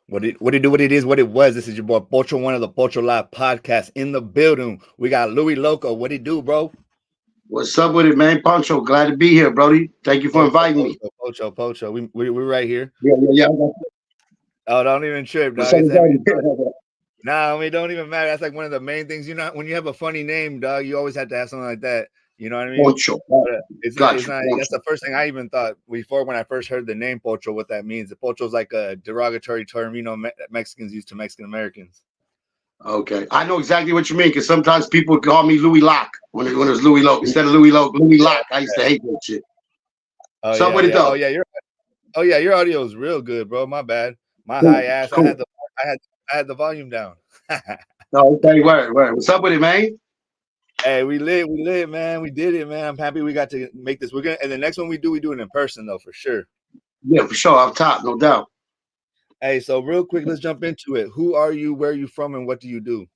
What it is, what it was. This is your boy Pocho, one of the Pocho Live podcasts in the building. We got Louie Loco. What it do, bro? What's up with it, man? Poncho, glad to be here, Brody. Thank you for inviting me. Pocho. We're right here. Yeah. Oh, don't even trip, What's dog. up It's with every that? Nah, I mean, don't even matter. That's like one of the main things. You know, when you have a funny name, dog, you always have to have something like that. You know what I mean? Poncho. But it's not. Got It's you, not. That's Poncho. the first thing I even thought before when I first heard the name Pocho. What that means? The Pocho is like a derogatory term. You know, Mexicans use to Mexican Americans. Okay. I know exactly what you mean because sometimes people would call me Louie Loc when it was Louie Loc. Instead of Louie Loc, Louie Yeah. Loc. I used to hate that shit. Oh What's up yeah, with it, yeah. Oh though? yeah. Your audio is real good, bro. My bad. My Cool. high ass. Cool. I had the volume down. Oh, okay, word. What's up with it, man? Hey, we lit, man. We did it, man. I'm happy we got to make this. We're gonna, and the next one we do it in person though, for sure. Yeah, for sure. Off top, no doubt. Hey, so real quick, let's jump into it. Who are you? Where are you from? And what do you do?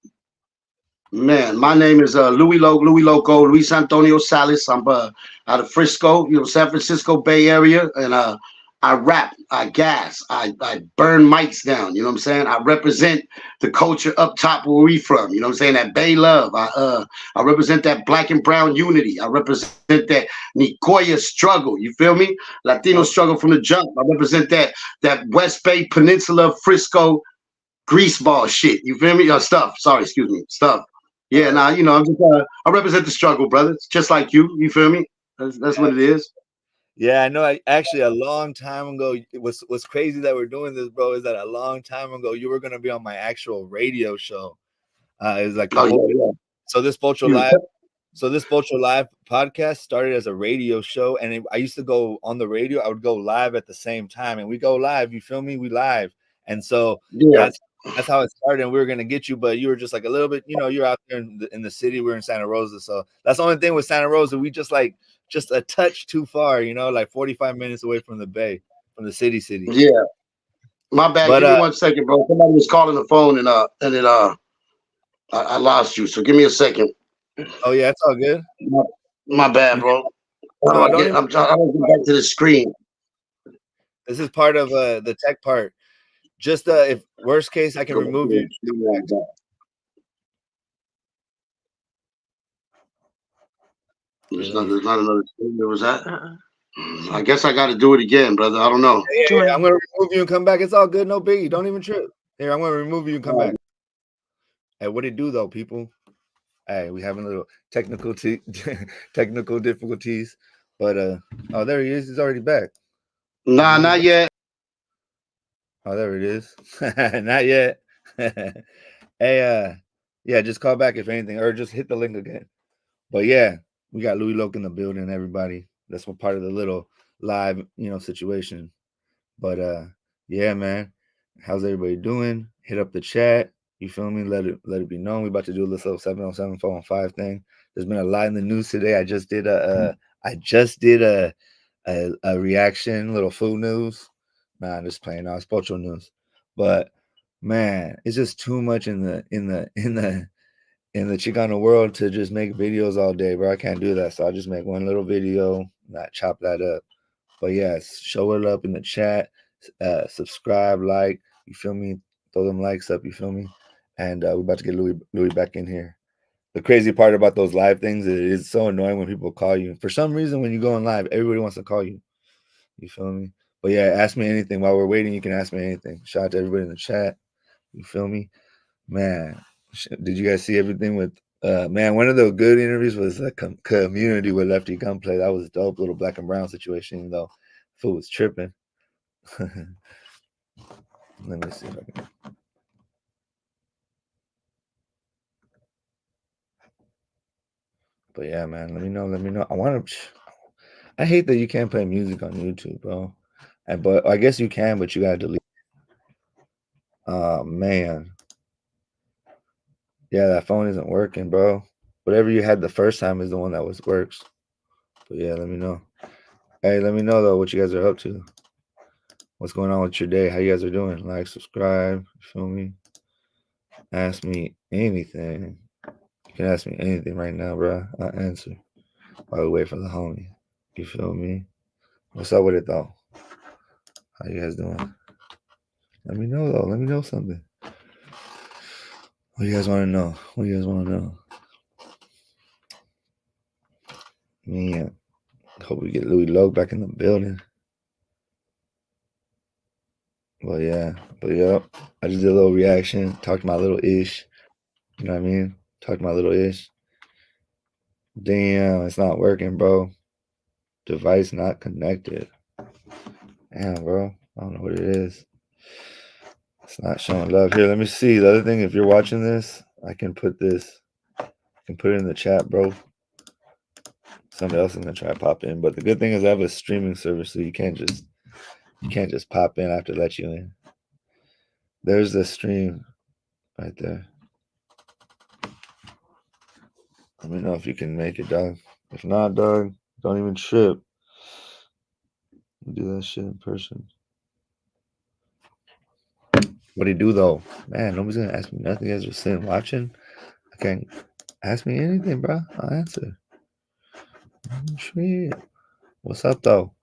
Man, my name is Louie Loc, Louie Loco, Luis Antonio Salas. I'm out of Frisco, San Francisco Bay Area, and I rap, I gas, I burn mics down. You know what I'm saying? I represent the culture up top where we from. You know what I'm saying? That Bay love. I represent that black and brown unity. I represent that Nicoya struggle. You feel me? Latino Oh, struggle from the jump. I represent that West Bay Peninsula Frisco greaseball shit. You feel me? Stuff. Sorry, excuse me. Stuff. Yeah, oh, nah, I'm just I represent the struggle, brother. It's just like you. You feel me? That's yeah, what it is. yeah. I know. Actually, a long time ago, what's crazy that we're doing this, bro, is that a long time ago you were gonna be on my actual radio show. It's like the Oh yeah. so this Pocho You Live. So this Pocho Live podcast started as a radio show, and I used to go on the radio. I would go live at the same time, and we go live. You feel me? We live, and so yeah. that's how it started. And we were gonna get you, but you were just like a little bit. You know, you're out there in the city. We're in Santa Rosa, so that's the only thing with Santa Rosa. We just a touch too far. You know, like 45 minutes away from the bay, from the city. Yeah. My bad. But Give me 1 second, bro. Somebody was calling the phone and it I lost you. So give me a second. oh yeah, it's all good. My, my bad, bro. How do No, I don't get? even. I'm trying. I don't get back to the screen. This is part of the tech part. Just if worst case, I can Go back to remove you. the screen. Here, let me. There's not another screen. There was that. I guess I got to do it again, brother. I don't know. Yeah. I'm gonna remove you and come back. It's all good, no biggie. Don't even trip. Here, I'm gonna remove you and come back. Hey, what it do though, people? Hey, we having a little technical difficulties, but oh, there he is. He's already back. Nah, not yet. Oh, there it is. Not yet. Hey, yeah, just call back if anything, or just hit the link again. But yeah, we got Louie Loc in the building. Everybody, that's what part of the little live, situation. But yeah, man. How's everybody doing? Hit up the chat. You feel me? Let it be known. We about to do this little 707 415 thing. There's been a lot in the news today. I just did a reaction, little food news. Nah, I'm just playing. Now it's Pocho news. But man, it's just too much in the Chicano world to just make videos all day, bro. I can't do that. So I'll just make one little video, not chop that up. But yes, show it up in the chat, subscribe, like, you feel me? Throw them likes up, you feel me? And we're about to get Louie back in here. The crazy part about those live things is it's so annoying when people call you. For some reason, when you go on live, everybody wants to call you. You feel me? But yeah, ask me anything. While we're waiting, you can ask me anything. Shout out to everybody in the chat. You feel me? Man, did you guys see everything with man, one of the good interviews was a community with Lefty Gunplay. That was dope, little black and brown situation, even though food was tripping. Let me see if I can. But yeah, man, let me know. Let me know. I hate that you can't play music on YouTube, bro. But I guess you can, but you gotta delete. Oh man. Yeah, that phone isn't working, bro. Whatever you had the first time is the one that works. But yeah, let me know. Hey, let me know though what you guys are up to. What's going on with your day? How you guys are doing? Like, subscribe, you feel me? Ask me anything. You can ask me anything right now, bro. I'll answer while we wait for the homie. You feel me? What's up with it though? How you guys doing? Let me know though. Let me know something. What do you guys want to know? What do you guys want to know? Man, hope we get Louie Loc back in the building. But yeah, I just did a little reaction. Talked my little ish. You know what I mean? Talked my little ish. Damn, it's not working, bro. Device not connected. Damn, bro. I don't know what it is. It's not showing love. Here, let me see. The other thing, if you're watching this, I can put this. I can put it in the chat, bro. Somebody else is gonna try to pop in. But the good thing is I have a streaming service, so you can't just pop in. I have to let you in. There's the stream right there. Let me know if you can make it, dog. If not, dog, don't even trip. Do that shit in person. What do you do though? Man, nobody's gonna ask me nothing. You guys are sitting watching. I can't ask me anything, bro. I'll answer. Shit. What's up though?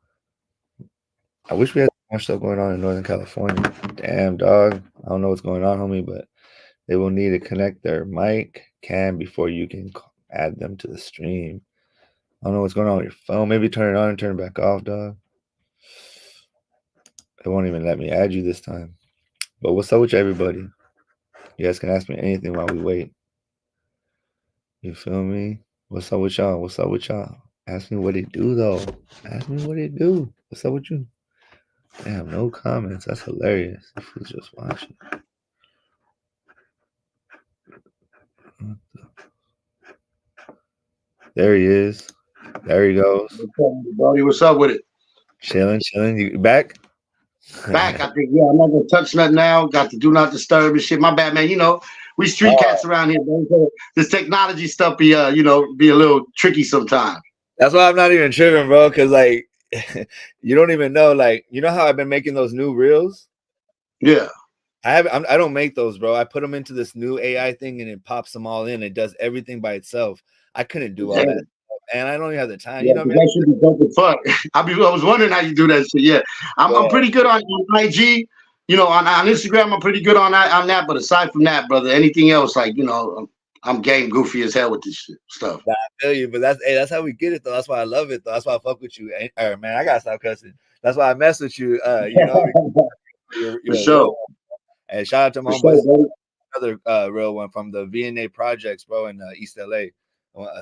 I wish we had more stuff going on in Northern California. Damn, dog. I don't know what's going on, homie, but they will need to connect their mic cam before you can add them to the stream. I don't know what's going on with your phone. Maybe turn it on and turn it back off, dog. It won't even let me add you this time. But what's up with you, everybody? You guys can ask me anything while we wait. You feel me? What's up with y'all? What's up with y'all? Ask me what it do, though. Ask me what it do. What's up with you? Damn, no comments. That's hilarious. If he's just watching. There he is. There he goes. Buddy, what's up with it? Chilling. You back? Back, I think. Yeah, I'm not gonna touch nothing now. Got to do not disturb and shit. My bad, man. You know, we street cats around here, man. So this technology stuff be be a little tricky sometimes. That's why I'm not even tripping, bro. Cause like, you don't even know. Like, you know how I've been making those new reels? Yeah. I don't make those, bro. I put them into this new AI thing and it pops them all in. It does everything by itself. I couldn't do all that, and I don't even have the time. Yeah, You know, man. that should be dope as fuck. I was wondering how you do that shit. Yeah, I'm pretty good on IG. You know, on Instagram, I'm pretty good on that. But aside from that, brother, anything else, like I'm game goofy as hell with this shit stuff. I feel you, but that's how we get it though. That's why I love it though. That's why I fuck with you. Man, I gotta stop cussing. That's why I mess with you. You know, you're For sure. real. And shout out to my homeboy, another real one from the VNA projects, bro, in East LA,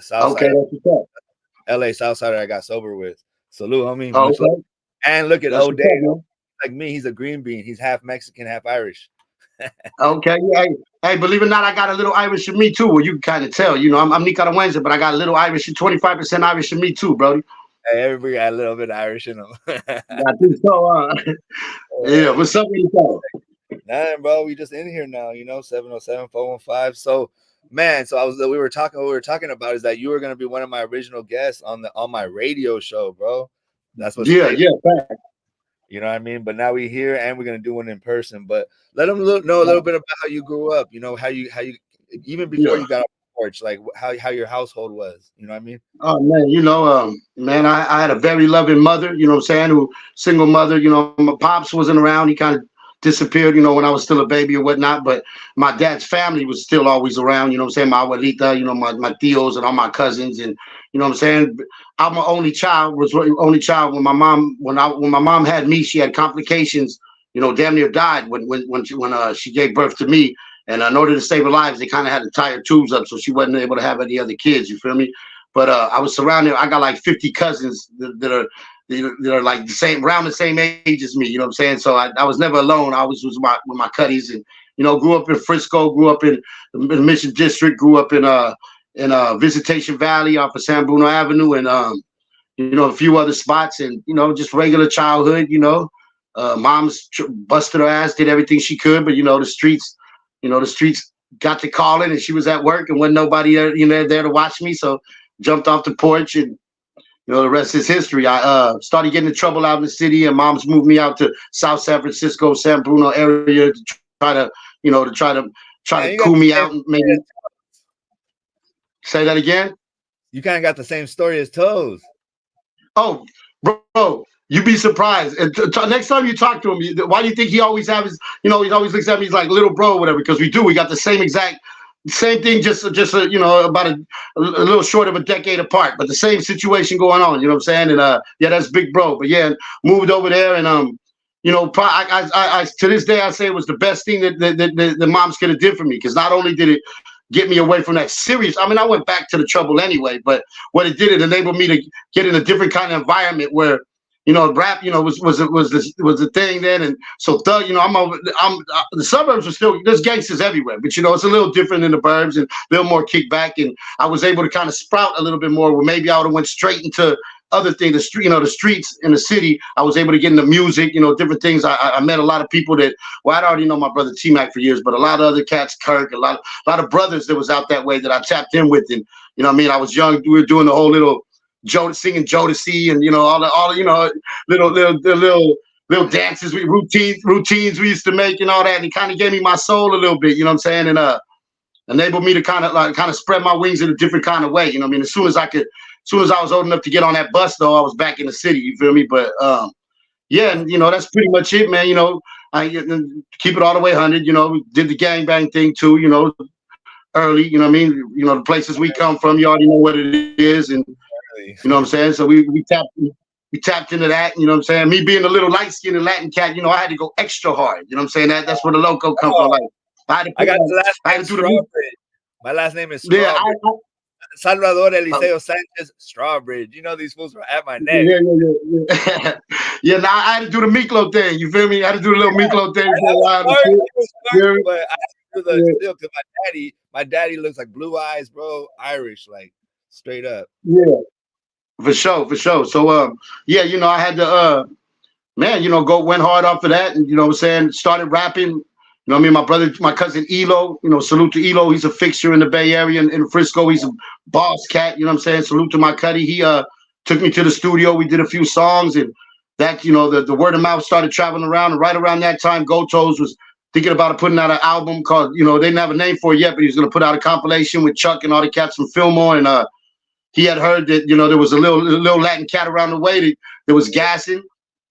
South okay, Side, that's what's up. LA South Side. I got sober with. Salute, homie. Oh, Much okay. love. And look at That's old what's Dave. up, Like me, he's a green bean. He's half Mexican, half Irish. Okay, yeah. Hey, believe it or not, I got a little Irish in me too. Well, you can kind of tell. You know, I'm Nicaraguense, but I got a little Irish, 25% Irish in me too, bro. Hey, everybody got a little bit of Irish in them. I think so. Yeah, what's up with you? Nothing, bro. We just in here now, 707-415. So, man, we were talking about is that you were gonna be one of my original guests on my radio show, bro. That's what's crazy. Yeah. You know what I mean? But now we're here and we're gonna do one in person. But let them know a little bit about how you grew up. You know how you even before you got off the porch, like how your household was. You know what I mean? Oh man, man, I had a very loving mother. You know what I'm saying? Who single mother. You know, my pops wasn't around. He kind of disappeared. You know, when I was still a baby or whatnot. But my dad's family was still always around. You know what I'm saying? My abuelita. You know, my tios and all my cousins and. You know what I'm saying? I'm my only child. Was only child when my mom had me. She had complications. You know, damn near died when she gave birth to me. And in order to save her lives, they kind of had to tie her tubes up so she wasn't able to have any other kids. You feel me? But I was surrounded. I got like 50 cousins that are like the same around the same age as me. You know what I'm saying? So I was never alone. I was with my cuddies and grew up in Frisco, grew up in the Mission District, grew up in Visitation Valley off of San Bruno Avenue, and a few other spots, and just regular childhood. Mom's busted her ass, did everything she could, but the streets got to calling, and she was at work, and wasn't nobody there to watch me, so jumped off the porch, and the rest is history. I started getting in trouble out in the city, and mom's moved me out to South San Francisco, San Bruno area to try to cool me out and maybe. Say that again. You kind of got the same story as Toes. Oh, bro, You'd be surprised. And next time you talk to him, why do you think he always have his? He always looks at me. He's like little bro, or whatever. Because we do. We got the same exact, same thing. Just about a little short of a decade apart, but the same situation going on. You know what I'm saying? And yeah, that's big bro. But yeah, moved over there, and to this day I say it was the best thing that moms could have did for me, because not only did it get me away from that serious. I mean, I went back to the trouble anyway, but what it did, it enabled me to get in a different kind of environment where rap, was the thing then, and so thug, the suburbs are still, there's gangsters everywhere, but it's a little different in the burbs and a little more kickback, and I was able to kind of sprout a little bit more. Where maybe I would have went straight into other things, the street, the streets in the city. I was able to get into music, different things. I met a lot of people that, well, I'd already know my brother T-Mac for years, but a lot of other cats, Kirk, a lot of brothers that was out that way that I tapped in with, and I mean, I was young. We were doing the whole little singing Jodeci, and all the little dances, routines we used to make and all that, and it kind of gave me my soul a little bit, you know what I'm saying, and enabled me to kind of spread my wings in a different kind of way, I mean, as soon as I was old enough to get on that bus, though, I was back in the city, you feel me? But yeah, and that's pretty much it, man. I keep it all the way 100. Did the gangbang thing too, early, what I mean? The places we come from, you already know what it is, and what I'm saying? So we tapped into that, what I'm saying? Me being a little light-skinned Latin cat, I had to go extra hard. What I'm saying? That's where the loco come from. Like I got the last name Strawbridge. My last name is Strawbridge. Yeah, Salvador Eliseo Sanchez Strawbridge. These fools were at my neck. Yeah, now I had to do the Miklo thing. You feel me? I had to do the little Miklo thing for a while. But I had to do still, because my daddy looks like blue eyes, bro, Irish, like straight up. Yeah. For sure. So yeah, I had to went hard off of that, and what I'm saying, started rapping. I mean, my cousin Elo, salute to Elo. He's a fixture in the Bay Area, in Frisco. He's a boss cat, what I'm saying? Salute to my cuddy. He took me to the studio. We did a few songs, and that, the word of mouth started traveling around. And right around that time, Gotos was thinking about putting out an album called, they didn't have a name for it yet, but he was going to put out a compilation with Chuck and all the cats from Fillmore, and he had heard that, there was a little Latin cat around the way that was gassing.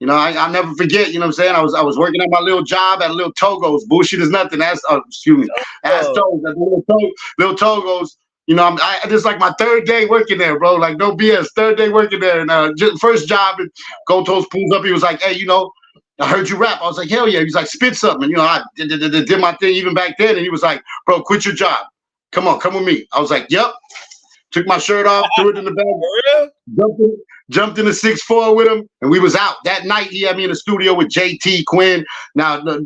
I'll never forget, what I'm saying? I was working at my little job at a little Togo's. Bullshit is nothing. Excuse me. Ass Togo's. Little Togo's. This is like my third day working there, bro. Like, no BS. Third day working there. And first job, and Gotos pulls up. He was like, hey, I heard you rap. I was like, hell yeah. He's like, spit something. I did my thing even back then. And he was like, bro, quit your job. Come with me. I was like, yep. Took my shirt off, threw it in the bag, jumped in the 6'4" with him, and we was out. That night, he had me in the studio with JT Quinn. Now, let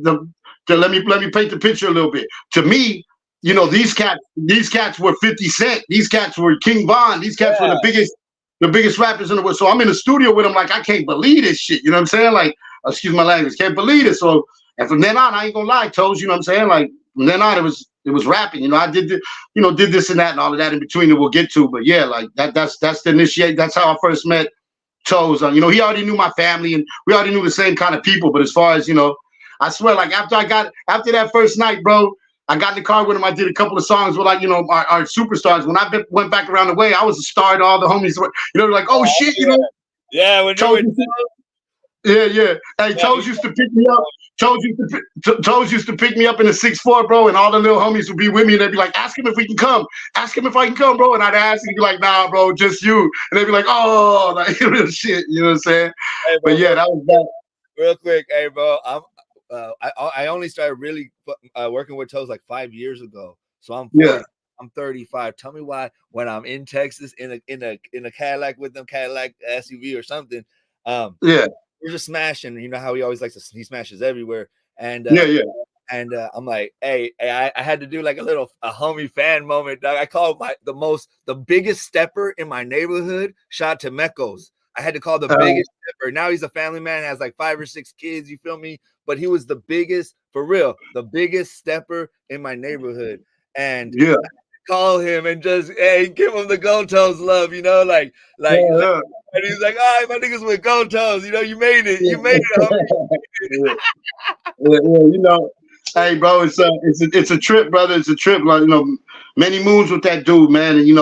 me paint the picture a little bit. To me, these cats were 50 Cent. These cats were King Von. These cats were the biggest rappers in the world. So I'm in the studio with him, like, I can't believe this shit. You know what I'm saying? Like, excuse my language, can't believe it. So, and from then on, I ain't gonna lie, Toes. You know what I'm saying? Like, from then on, it was rapping. I did this and that and all of that in between that we'll get to. But yeah, like that's the initiate. That's how I first met Toes. He already knew my family, and we already knew the same kind of people. But as far as I swear, like after that first night, bro, I got in the car with him. I did a couple of songs with our superstars. When I went back around the way, I was a star to all the homies. Like, oh shit, Yeah, when you were. Yeah. Hey, Toes used to pick me up. Toes used to pick me up in the 6'4", bro, and all the little homies would be with me, and they'd be like, ask him if we can come. Ask him if I can come, bro. And I'd ask, and he'd be like, nah, bro, just you. And they'd be like, oh, like, real shit, you know what I'm saying? Hey, bro, but yeah, that was that. Real quick, hey, bro, I only started really working with Toes like 5 years ago. So I'm 35. Tell me why when I'm in Texas in a Cadillac with them, Cadillac SUV or something, we're just smashing. You know how he always likes to, he smashes everywhere. And and I'm like, hey, I had to do like a homie fan moment, dog. I called the biggest stepper in my neighborhood, shot to Mecos. I had to call the biggest stepper. Now he's a family man, has like 5 or 6 kids, you feel me? But he was the biggest, for real, the biggest stepper in my neighborhood. And call him and just, hey, give him the Gold Toes love, like and he's like, all right, my niggas with Gold Toes, you made it. You made it, homie. Hey, bro, it's a trip, brother. It's a trip. Like, many moons with that dude, man. And he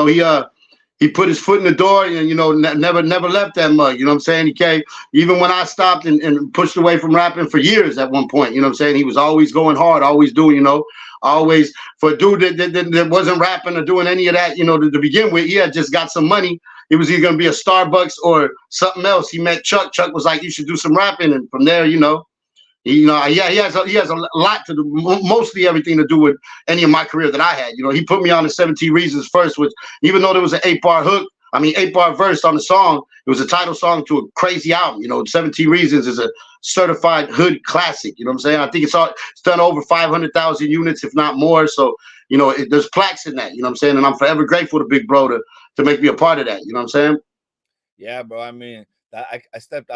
he put his foot in the door and, you know, never left that mug. You know what I'm saying? He came, even when I stopped and pushed away from rapping for years at one point, you know what I'm saying? He was always going hard, always doing, you know, always for a dude that wasn't rapping or doing any of that, you know, to begin with. He had just got some money. It was either going to be a Starbucks or something else. He met Chuck. Chuck was like, you should do some rapping. And from there, you know, yeah, he has a lot to do, mostly everything to do with any of my career that I had. You know, he put me on the 17 Reasons first, which even though there was an 8-bar hook, I mean 8-bar verse on the song, it was a title song to a crazy album. You know, 17 Reasons is a certified hood classic. You know what I'm saying? I think it's done over 500,000 units, if not more. So, you know, there's plaques in that. You know what I'm saying? And I'm forever grateful to Big Bro to make me a part of that. You know what I'm saying? Yeah, bro. I mean, I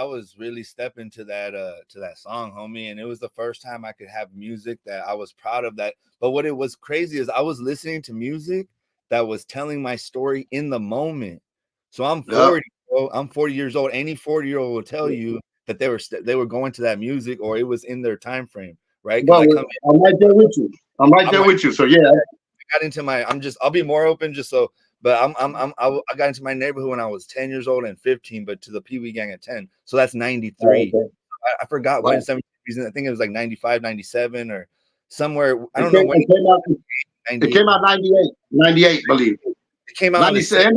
was really stepping to that song, homie, and it was the first time I could have music that I was proud of that. But what it was crazy is I was listening to music that was telling my story in the moment. So I'm 40, bro. I'm 40 years old. Any 40-year-old will tell you that they were going to that music or it was in their time frame, right? Because I'm right there with you. I'm right there with you. So yeah. I got into I'll be more open just so. But I got into my neighborhood when I was 10 years old and 15, but to the Pee Wee Gang at 10. So that's 93. Okay. I forgot when 17 reason. I think it was like 95, 97 or somewhere. I don't know when it came out 98, believe. It came out 97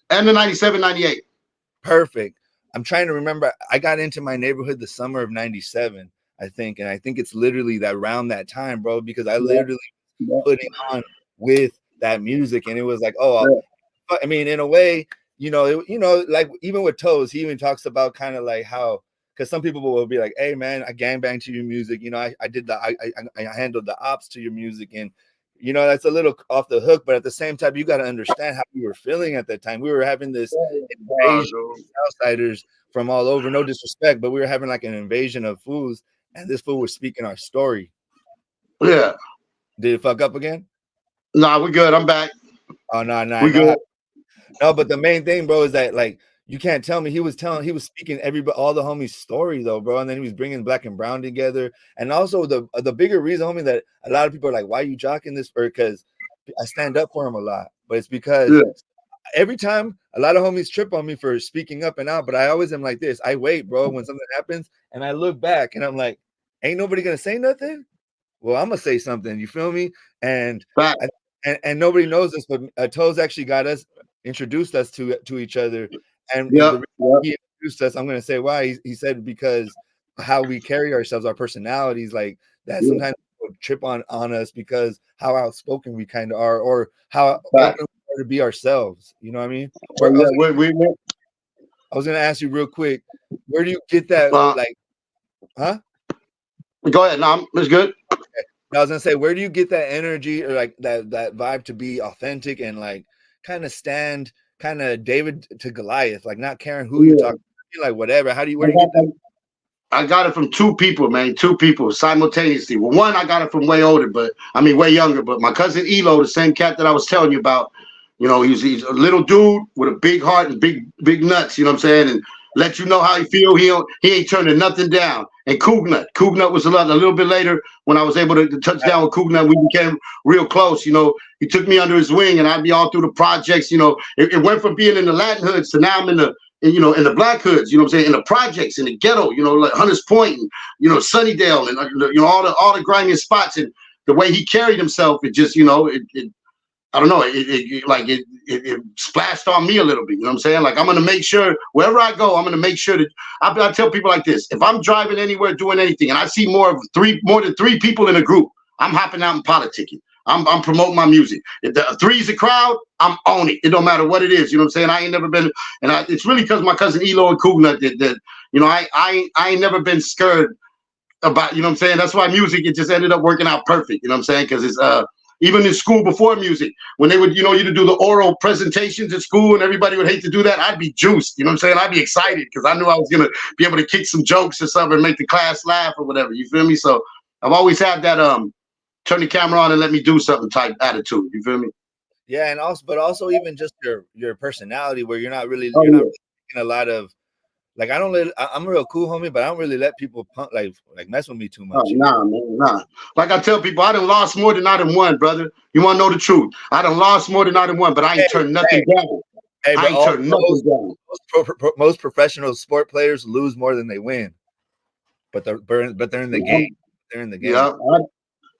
and the 97, 98. Perfect. I'm trying to remember. I got into my neighborhood the summer of 97, I think. And I think it's literally that around that time, bro, because I literally putting on with that music, and it was like, I mean, in a way, like even with Toes, he even talks about kind of like how, because some people will be like, hey man, I gangbang to your music, I handled the ops to your music, and that's a little off the hook, but at the same time, you got to understand how we were feeling at that time. We were having this invasion of outsiders from all over, no disrespect, but we were having like an invasion of fools, and this fool was speaking our story. Yeah. Did it fuck up again? Nah, we're good. I'm back. Oh no, we good. No, but the main thing, bro, is that like you can't tell me he was speaking all the homies' story though, bro, and then he was bringing Black and Brown together, and also the bigger reason, homie, that a lot of people are like, why are you jocking this? Because I stand up for him a lot, but it's because every time a lot of homies trip on me for speaking up and out, but I always am like this. I wait, bro, when something happens, and I look back and I'm like, ain't nobody gonna say nothing. Well, I'm gonna say something. You feel me? And and nobody knows this, but Toes actually introduced us to each other, and he introduced us. I'm gonna say why. He said because how we carry ourselves, our personalities, like that. Sometimes people trip on us because how outspoken we kind of are, or how open we are to be ourselves. You know what I mean? I was gonna ask you real quick, where do you get that? Huh? Go ahead. No, it's good. I was gonna say, where do you get that energy or like that vibe to be authentic and like kind of stand kind of David to Goliath, like not caring who you talk to, like whatever. Where do you get that? I got it from two people, man. Two people simultaneously. Well, one I got it from way younger, but my cousin Elo, the same cat that I was telling you about, he's a little dude with a big heart and big nuts, you know what I'm saying? And let you know how he feel. He ain't turning nothing down. And Cougnut was a little bit later when I was able to touch down with Cougnut. We became real close. He took me under his wing, and I'd be all through the projects. It went from being in the Latin hoods to now I'm in the black hoods. You know what I'm saying? In the projects, in the ghetto. Like Hunters Point, and Sunnydale, and all the grimy spots. And the way he carried himself, it just I don't know. It splashed on me a little bit. You know what I'm saying? Like, I'm going to make sure wherever I go, I'm going to make sure that I tell people like this. If I'm driving anywhere, doing anything, and I see more than three people in a group, I'm hopping out and politicking. I'm promoting my music. If the three's a crowd, I'm on it. It don't matter what it is. You know what I'm saying? I ain't never been, it's really because my cousin Elo and Cougnut that I ain't never been scared about, you know what I'm saying? That's why music, it just ended up working out perfect. You know what I'm saying? Because it's, even in school before music, when they would, you to do the oral presentations at school and everybody would hate to do that, I'd be juiced. You know what I'm saying? I'd be excited because I knew I was going to be able to kick some jokes or something and make the class laugh or whatever. You feel me? So I've always had that turn the camera on and let me do something type attitude. You feel me? Yeah, and also even just your personality where you're not really taking a lot of Like I don't let I'm real cool, homie, but I don't really let people like mess with me too Oh, much. nah, man, nah. Like I tell people, I done lost more than I done won, brother. You want to know the truth? I done lost more than I done won, but I Hey, ain't turned hey, nothing down. hey, I but ain't all turned nothing down. most professional sport players lose more than they win, but they're in the game. They're in the game. Yeah.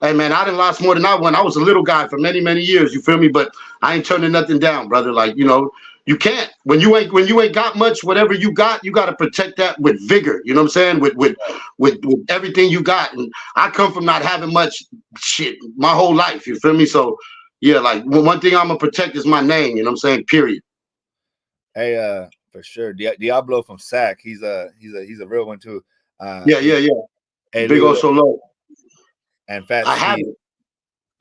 Hey, man, I done lost more than I won. I was a little guy for many, many years. You feel me? But I ain't turning nothing down, brother. Like, you can't when you ain't got much. Whatever you got to protect that with vigor. You know what I'm saying? With everything you got. And I come from not having much shit my whole life. You feel me? So yeah, like one thing I'm gonna protect is my name. You know what I'm saying? Period. Hey, for sure, Diablo from SAC. He's a real one too. Yeah, You yeah, know, yeah. hey, Big Louie old Loc solo. and Fat I Steve. haven't.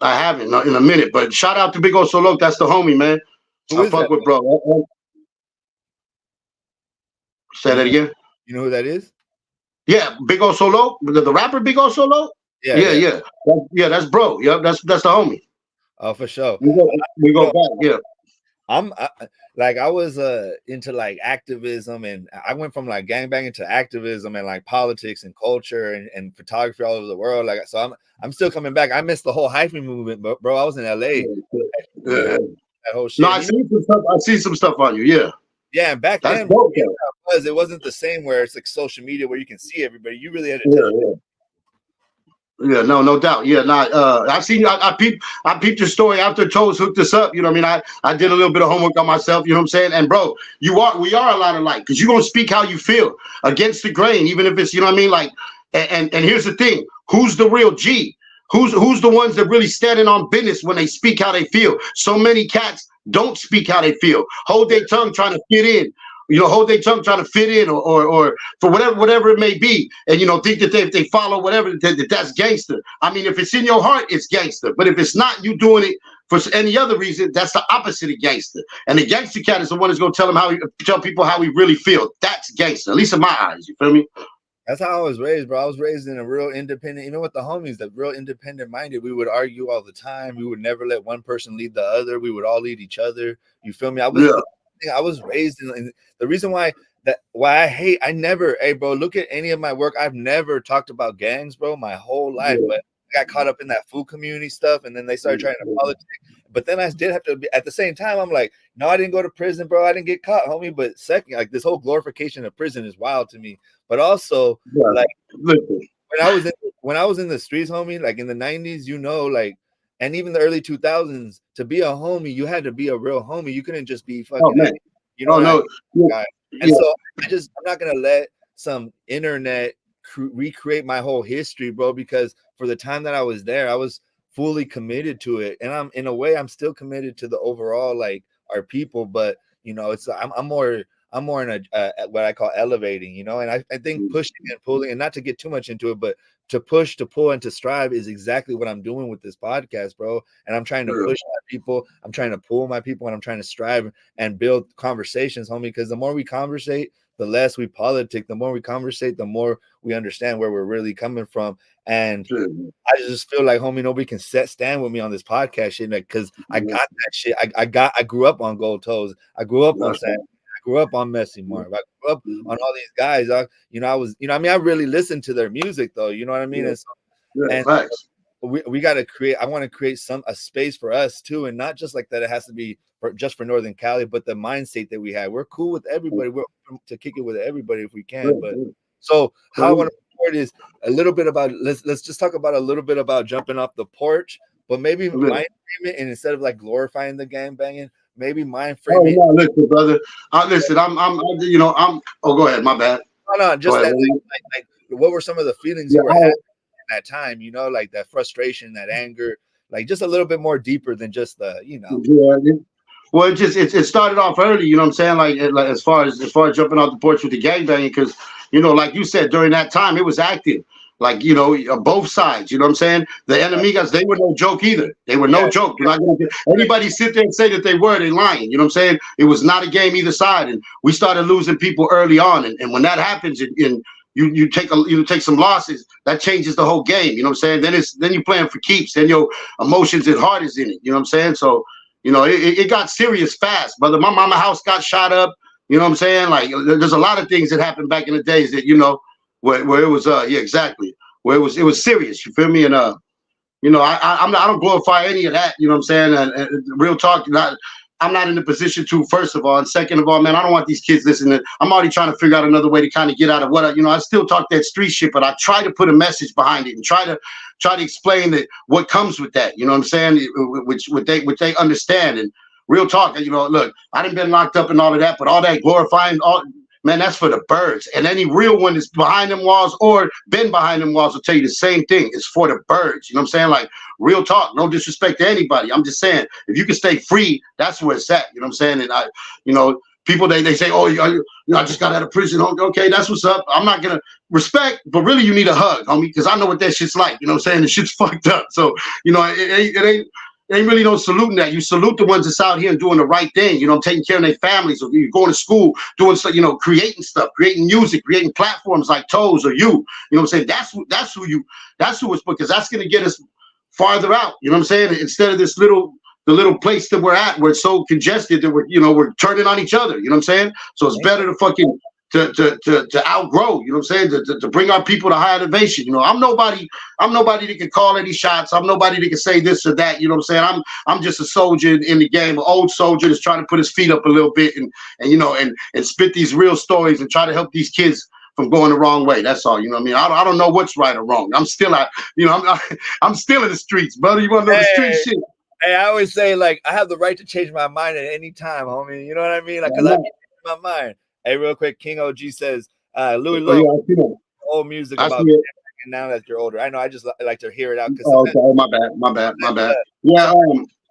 I haven't in a minute. But shout out to Big old solo. That's the homie, man. Who I is fuck that? with bro. Say You that know, again. you know who that is? Yeah, Big O Solo, the rapper Big O Solo. Yeah, Yeah, yeah. yeah, yeah. That's bro. Yeah, that's the homie. Oh, for sure. We go So, back. Yeah, like I was into like activism, and I went from like gangbanging to activism and like politics and culture and photography all over the world. Like so, I'm still coming back. I missed the whole hyphy movement, but bro, I was in LA yeah, that yeah. whole No, shit. I And, see some stuff. I see some stuff on you. Yeah, yeah, and back that's then, bro, dope though. it wasn't the same where it's like social media where you can see everybody. You really had to touch. Yeah, yeah, no doubt. Yeah, nah, I seen I peeped your story after Toes hooked us up. You know what I mean? I did a little bit of homework on myself, you know what I'm saying? And bro, we are a lot alike because you're gonna speak how you feel against the grain, even if it's, you know what I mean? Like, and here's the thing, who's the real G? Who's the ones that really standing on business when they speak how they feel? So many cats don't speak how they feel, hold their tongue trying to fit in. Hold their tongue trying to fit in, or for whatever it may be, and think that if they follow whatever that's gangster. I mean, if it's in your heart, it's gangster. But if it's not, you doing it for any other reason, that's the opposite of gangster. And the gangster cat is the one that's gonna tell people how he really feel. That's gangster, at least in my eyes. You feel me? That's how I was raised, bro. I was raised in a real independent, even with the homies, that real independent minded. We would argue all the time. We would never let one person lead the other. We would all lead each other. You feel me? Yeah, I was raised in the reason why I never, hey, bro, look at any of my work. I've never talked about gangs, bro, my whole life. yeah, But I got caught up in that food community stuff, and then they started trying to politics. But then I did have to be at the same time. I'm like, no, I didn't go to prison, bro. I didn't get caught, homie. But second, like this whole glorification of prison is wild to me. But also, yeah. like Listen, when I was in the streets, homie, like in the 90s, like, and even the early 2000s, to be a homie, you had to be a real homie. You couldn't just be oh fucking, man, oh I no, yeah, guy. And yeah, so I'm not gonna let some internet recreate my whole history, bro, because for the time that I was there, I was fully committed to it. And in a way, I'm still committed to the overall, like our people, but it's I'm more in what I call elevating, and I think pushing and pulling, and not to get too much into it, but to push, to pull, and to strive is exactly what I'm doing with this podcast, bro. And I'm trying to push my people, I'm trying to pull my people, and I'm trying to strive and build conversations, homie. Because the more we conversate, the less we politic. The more we conversate, the more we understand where we're really coming from. And yeah, I just feel like, homie, nobody can stand with me on this podcast shit, because I got that shit. I grew up on Gold Toes. I grew up on Sam. I grew up on Messy Marv. I grew up on all these guys. I was, I mean, I really listened to their music though. You know what I mean? yeah, And so, yeah, and facts. we got to create. I want to create a space for us too, and not just like that. It has to be just for Northern Cali, but the mindset that we have. We're cool with everybody. We're open to kick it with everybody if we can. But so how I want to report is a little bit about. Let's just talk about a little bit about jumping off the porch, but maybe mind frame it, and instead of like glorifying the gang banging, maybe mind frame Oh it. no, listen, brother. Listen, Oh, go ahead. My bad. No, Go just ahead. that like what were some of the feelings Yeah, you were having at that time? Like that frustration, that anger, like just a little bit more deeper than just yeah. Well, it started off early. You know what I'm saying? Like as far as jumping off the porch with the gangbanging, because like you said, during that time it was active. Like both sides. You know what I'm saying? The Enemigas, they were no joke either. They were no yeah, joke. You're not gonna get anybody sit there and say that they were. They lying. You know what I'm saying? It was not a game either side, and we started losing people early on. And when that happens, and you take some losses, that changes the whole game. You know what I'm saying? Then you're playing for keeps. Then your emotions and heart is in it. You know what I'm saying? So it got serious fast, brother. My mama house got shot up. You know what I'm saying? Like there's a lot of things that happened back in the days that where it was yeah, exactly, where it was serious. You feel me? And I don't glorify any of that. You know what I'm saying? And real talk, I'm not in the position to, first of all, and second of all, man, I don't want these kids listening. I'm already trying to figure out another way to kind of get out of what I still talk that street shit, but I try to put a message behind it and try to explain that what comes with that. You know what I'm saying? Which they understand. And real talk, look, I done been locked up and all of that, but all that glorifying, man, that's for the birds. And any real one that's behind them walls or been behind them walls will tell you the same thing. It's for the birds. You know what I'm saying? Like real talk, no disrespect to anybody. I'm just saying, if you can stay free, that's where it's at. You know what I'm saying? And people they say, oh, I just got out of prison. Okay, that's what's up. I'm not gonna respect, but really you need a hug, homie, because I know what that shit's like. You know what I'm saying? The shit's fucked up. So it ain't really no saluting that. You salute the ones that's out here and doing the right thing, taking care of their families, or you're going to school, doing stuff, creating stuff, creating music, creating platforms like Toes or you know what I'm saying? That's who it's, because that's going to get us farther out, you know what I'm saying? Instead of the little place that we're at, where it's so congested that we're turning on each other, you know what I'm saying? So it's better to fucking to outgrow, you know what I'm saying? To bring our people to higher elevation. I'm nobody that can call any shots. I'm nobody that can say this or that, you know what I'm saying? I'm just a soldier in the game, an old soldier that's trying to put his feet up a little bit and spit these real stories and try to help these kids from going the wrong way. That's all. You know what I mean? I don't know what's right or wrong. I'm still I'm still in the streets, brother. You want to know the street shit? Hey, I always say, like, I have the right to change my mind at any time, homie. You know what I mean? Like, because I can change my mind. Hey, real quick, King OG says, Louie Loc, old music about now that you're older. I know, I just like to hear it out. Okay, my bad. Yeah.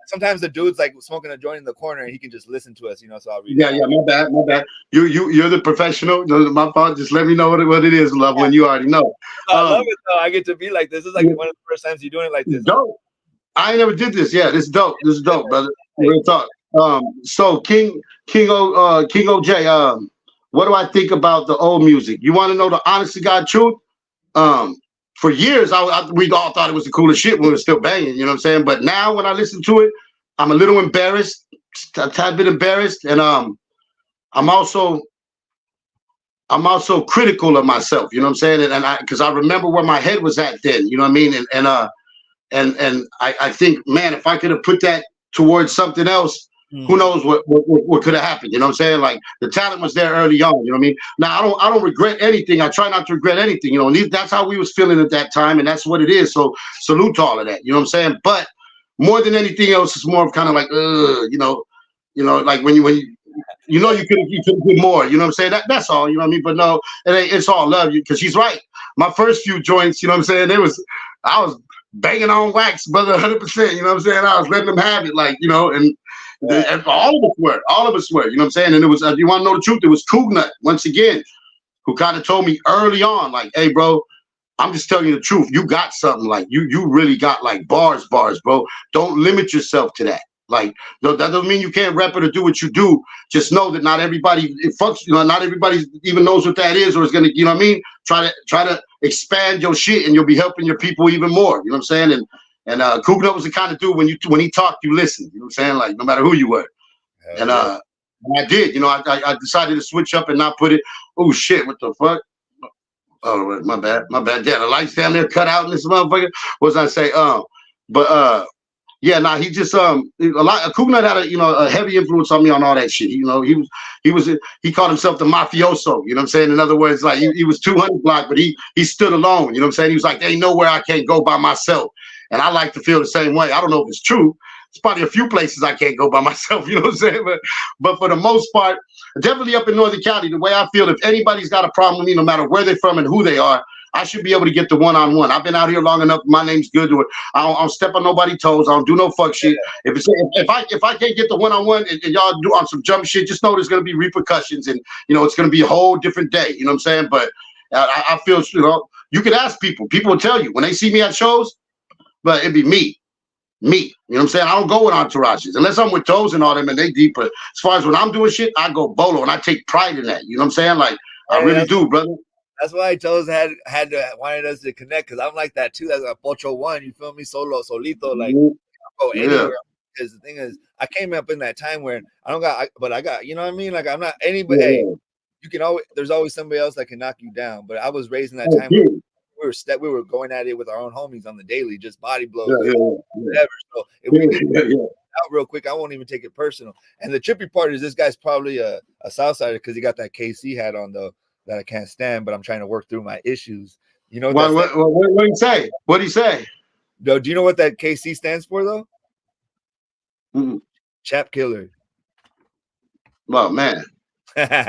Sometimes the dude's like smoking a joint in the corner and he can just listen to us, so I'll read it. Yeah, my bad. You're the professional. My fault. Just let me know what it is, love, when you already know. I love it, though. I get to be like this. This is like one of the first times you're doing it like this. Dope. I ain't never did this. Yeah, this is dope. This is dope, brother. Real talk. So King OJ, what do I think about the old music? You want to know the honest to God truth? For years, we all thought it was the coolest shit when we were still banging, you know what I'm saying? But now when I listen to it, I'm a little embarrassed, a tad bit embarrassed, and I'm also critical of myself, you know what I'm saying? And because I remember where my head was at then, you know what I mean? And I think, man, if I could have put that towards something else, who knows what could have happened? You know what I'm saying? Like the talent was there early on. You know what I mean? Now I don't regret anything. I try not to regret anything. And that's how we was feeling at that time, and that's what it is. So salute to all of that. You know what I'm saying? But more than anything else, it's more of kind of like, like when you could have did more. You know what I'm saying? That's all. You know what I mean? But no, it's all love. Because she's right. My first few joints, you know what I'm saying? I was banging on wax, brother, 100%. You know what I'm saying? I was letting them have it, like, and all of us were, you know what I'm saying? And it was, you want to know the truth? It was Cougnut, once again, who kind of told me early on, like, hey, bro, I'm just telling you the truth. You got something, like, you really got, like, bars, bro. Don't limit yourself to that. Like, no, that doesn't mean you can't rap it or do what you do. Just know that not everybody, not everybody even knows what that is or is going to, you know what I mean? Try to expand your shit and you'll be helping your people even more. You know what I'm saying? And Cougnut was the kind of dude when he talked, you listen. You know what I'm saying? Like, no matter who you were. And I did. I decided to switch up and not put it. Oh shit! What the fuck? Oh, my bad. Yeah, the lights down there cut out in this motherfucker. What was I say? Yeah, he just Cougnut had a heavy influence on me on all that shit. He called himself the mafioso. You know what I'm saying? In other words, like he was 200 block, but he stood alone. You know what I'm saying? He was like, there ain't nowhere I can't go by myself. And I like to feel the same way. I don't know if it's true. It's probably a few places I can't go by myself. You know what I'm saying? But for the most part, definitely up in Northern County, the way I feel, if anybody's got a problem with me, no matter where they're from and who they are, I should be able to get the one-on-one. I've been out here long enough. My name's good to it. I don't step on nobody's toes. I don't do no fuck shit. If I can't get the one-on-one and y'all do on some jump shit, just know there's gonna be repercussions and it's gonna be a whole different day. You know what I'm saying? But I feel you can ask people. People will tell you when they see me at shows, but it'd be me. You know what I'm saying? I don't go with entourages unless I'm with Toes and all them and they deep. But as far as when I'm doing shit, I go bolo and I take pride in that. You know what I'm saying? Like I really do, brother. That's why Toes wanted us to connect because I'm like that too. That's a Pocho one. You feel me? Solito. Like I'll go anywhere. because the thing is, I came up in that time where I don't got, but I got, you know what I mean? Like I'm not anybody. Yeah, Hey, yeah. you can always, there's always somebody else that can knock you down. But I was raised in that Oh, time where dude. we were going at it with our own homies on the daily, just body Yeah, blows yeah, and yeah. whatever. So if we Yeah, get yeah, yeah. out real quick, I won't even take it personal. And the trippy part is this guy's probably a Southsider because he got that KC hat on though that I can't stand, but I'm trying to work through my issues. You know what What, that what, stands? what did he say? What did he say? Do you know what that KC stands for though? Mm. Chap killer. Oh man,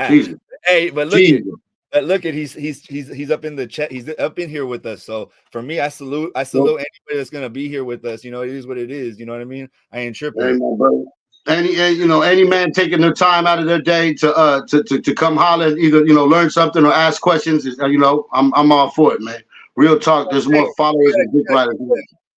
Jesus, Hey, Jesus. but look at he's up in the chat. He's up in here with us. So for me, I salute Well, anybody that's gonna be here with us. You know, it is what it is. You know what I mean? I ain't hey, tripping. my brother. Any man taking their time out of their day to come holler and either learn something or ask questions. I'm all for it, man. Real talk. There's Hey, more followers and big writers.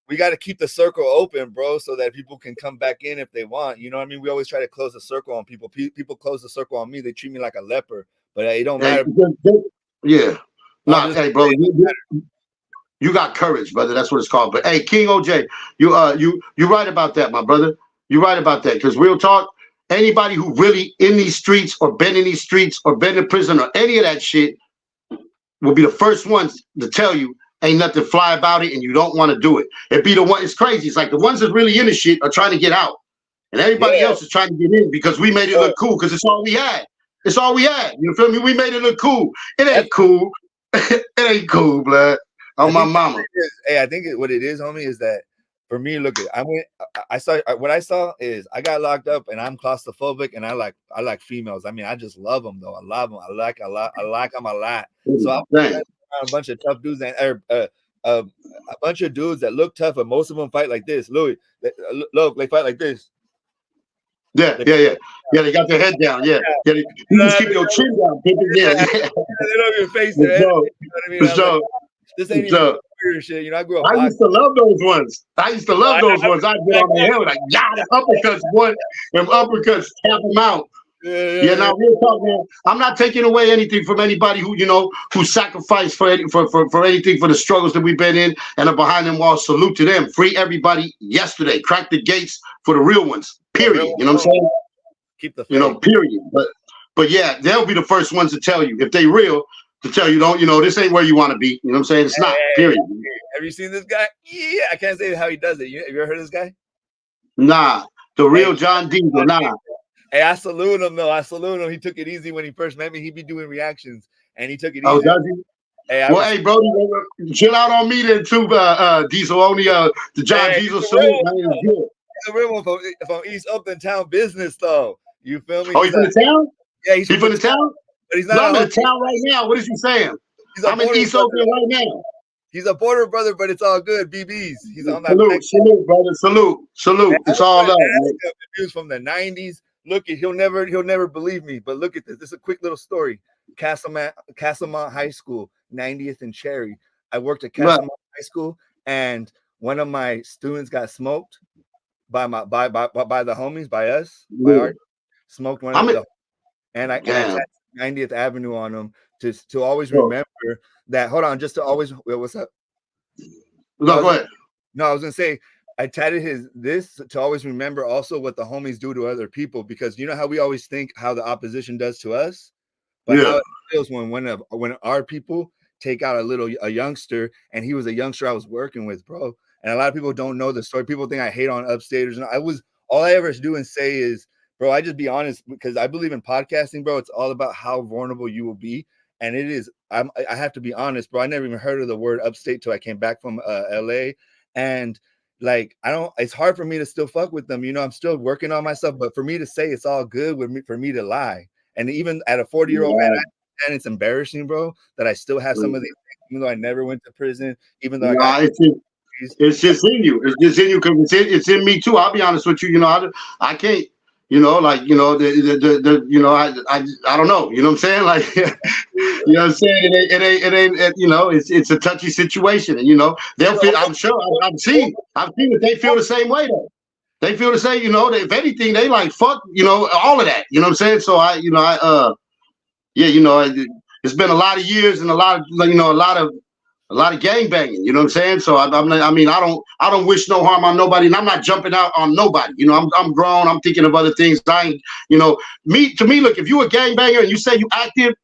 we got to keep the circle open, bro, so that people can come back in if they want. You know what I mean? We always try to close the circle on people. People close the circle on me. They treat me like a leper, but it don't Hey, matter. yeah. No, I'm Not just hey, bro. You got courage, brother. That's what it's called. But hey, King OJ, you right about that, my brother. You're right about that. Because real talk, anybody who really in these streets or been in these streets or been in prison or any of that shit will be the first ones to tell you ain't nothing fly about it and you don't want to do it. It be the one. It's crazy. It's like the ones that really in the shit are trying to get out, and everybody yeah. else is trying to get in because we made it look cool because it's all we had. It's all we had. You feel me? We made it look cool. It ain't cool. It ain't cool, blood. On my mama. Hey, I think what it is, homie, is that for me, look at I saw what I saw is I got locked up and I'm claustrophobic and I like females. I mean, I just love them though. I love them. I like them a lot. So I'm Dang. around a bunch of tough dudes and a bunch of dudes that look tough, but most of them fight like this. Louis, look, they fight like this. Yeah. They got their head down. Yeah. You just keep your chin down, baby. Yeah. They don't even face their head. You know what I mean? For sure. This ain't even weird shit. You know, I grew up. I used to love those ones. I'd get on their head like, the uppercuts, boy. Them uppercuts, tap them out. Yeah, now real talk, man. I'm not taking away anything from anybody who sacrificed for anything for the struggles that we've been in and are behind them walls. Salute to them. Free everybody yesterday. Crack the gates for the real ones. Period. You know what I'm saying? Keep the faith. Period. But yeah, they'll be the first ones to tell you if they real. To tell you, this ain't where you want to be. You know what I'm saying? It's not. Period. Have you seen this guy? Yeah, I can't say how he does it. Have you ever heard of this guy? Nah, the real John Diesel. Nah. Hey, I salute him though. I salute him. He took it easy when he first met me. He'd be doing reactions, and he took it easy. Oh, does he? Hey, bro, chill out on me then too, Diesel. Only the John Diesel salute. He's a real one from East Oakland town business, though. You feel me? Oh, he's from the town? Yeah, he's from the town. But he's not. I'm in town right now. What is he saying? I'm in East Oakland right now. He's a border brother, but it's all good. BBs. He's on that. Salute, brother. Salute. It's all love. He was from the 90s. Look, he'll never believe me. But look at this. This is a quick little story. Castlemont High School, 90th and Cherry. I worked at Castlemont High School, and one of my students got smoked by the homies, by us, by our smoked one of the, and I tapped 90th Avenue on him to always remember that. Hold on, just to always. What's up? No, go ahead. No, I was gonna say I tatted this to always remember also what the homies do to other people, because you know how we always think how the opposition does to us, but how it feels when our people take out a youngster, and he was a youngster I was working with, bro. And a lot of people don't know the story. People think I hate on upstaters, and all I ever do and say is, bro, I just be honest, because I believe in podcasting, bro. It's all about how vulnerable you will be. And it is, I have to be honest, bro. I never even heard of the word upstate till I came back from LA. And like, it's hard for me to still fuck with them. You know, I'm still working on myself, but for me to say it's all good for me to lie. And even at a 40-year-old man, and it's embarrassing, bro, that I still have some of these things, even though I never went to prison, even though it's just in you. It's just in you because it's in me too. I'll be honest with you. You know, I can't. I don't know. You know what I'm saying? Like, you know what I'm saying? It ain't, it's a touchy situation. And, they'll feel, I'm sure I've seen that they feel the same way though. They feel the same, if anything, they like, fuck, all of that, you know what I'm saying? So it's been a lot of years and a lot of A lot of gang banging, you know what I'm saying? So I mean, I don't wish no harm on nobody, and I'm not jumping out on nobody. You know, I'm grown. I'm thinking of other things. I ain't, you know, to me, look, if you a gang banger and you say you active,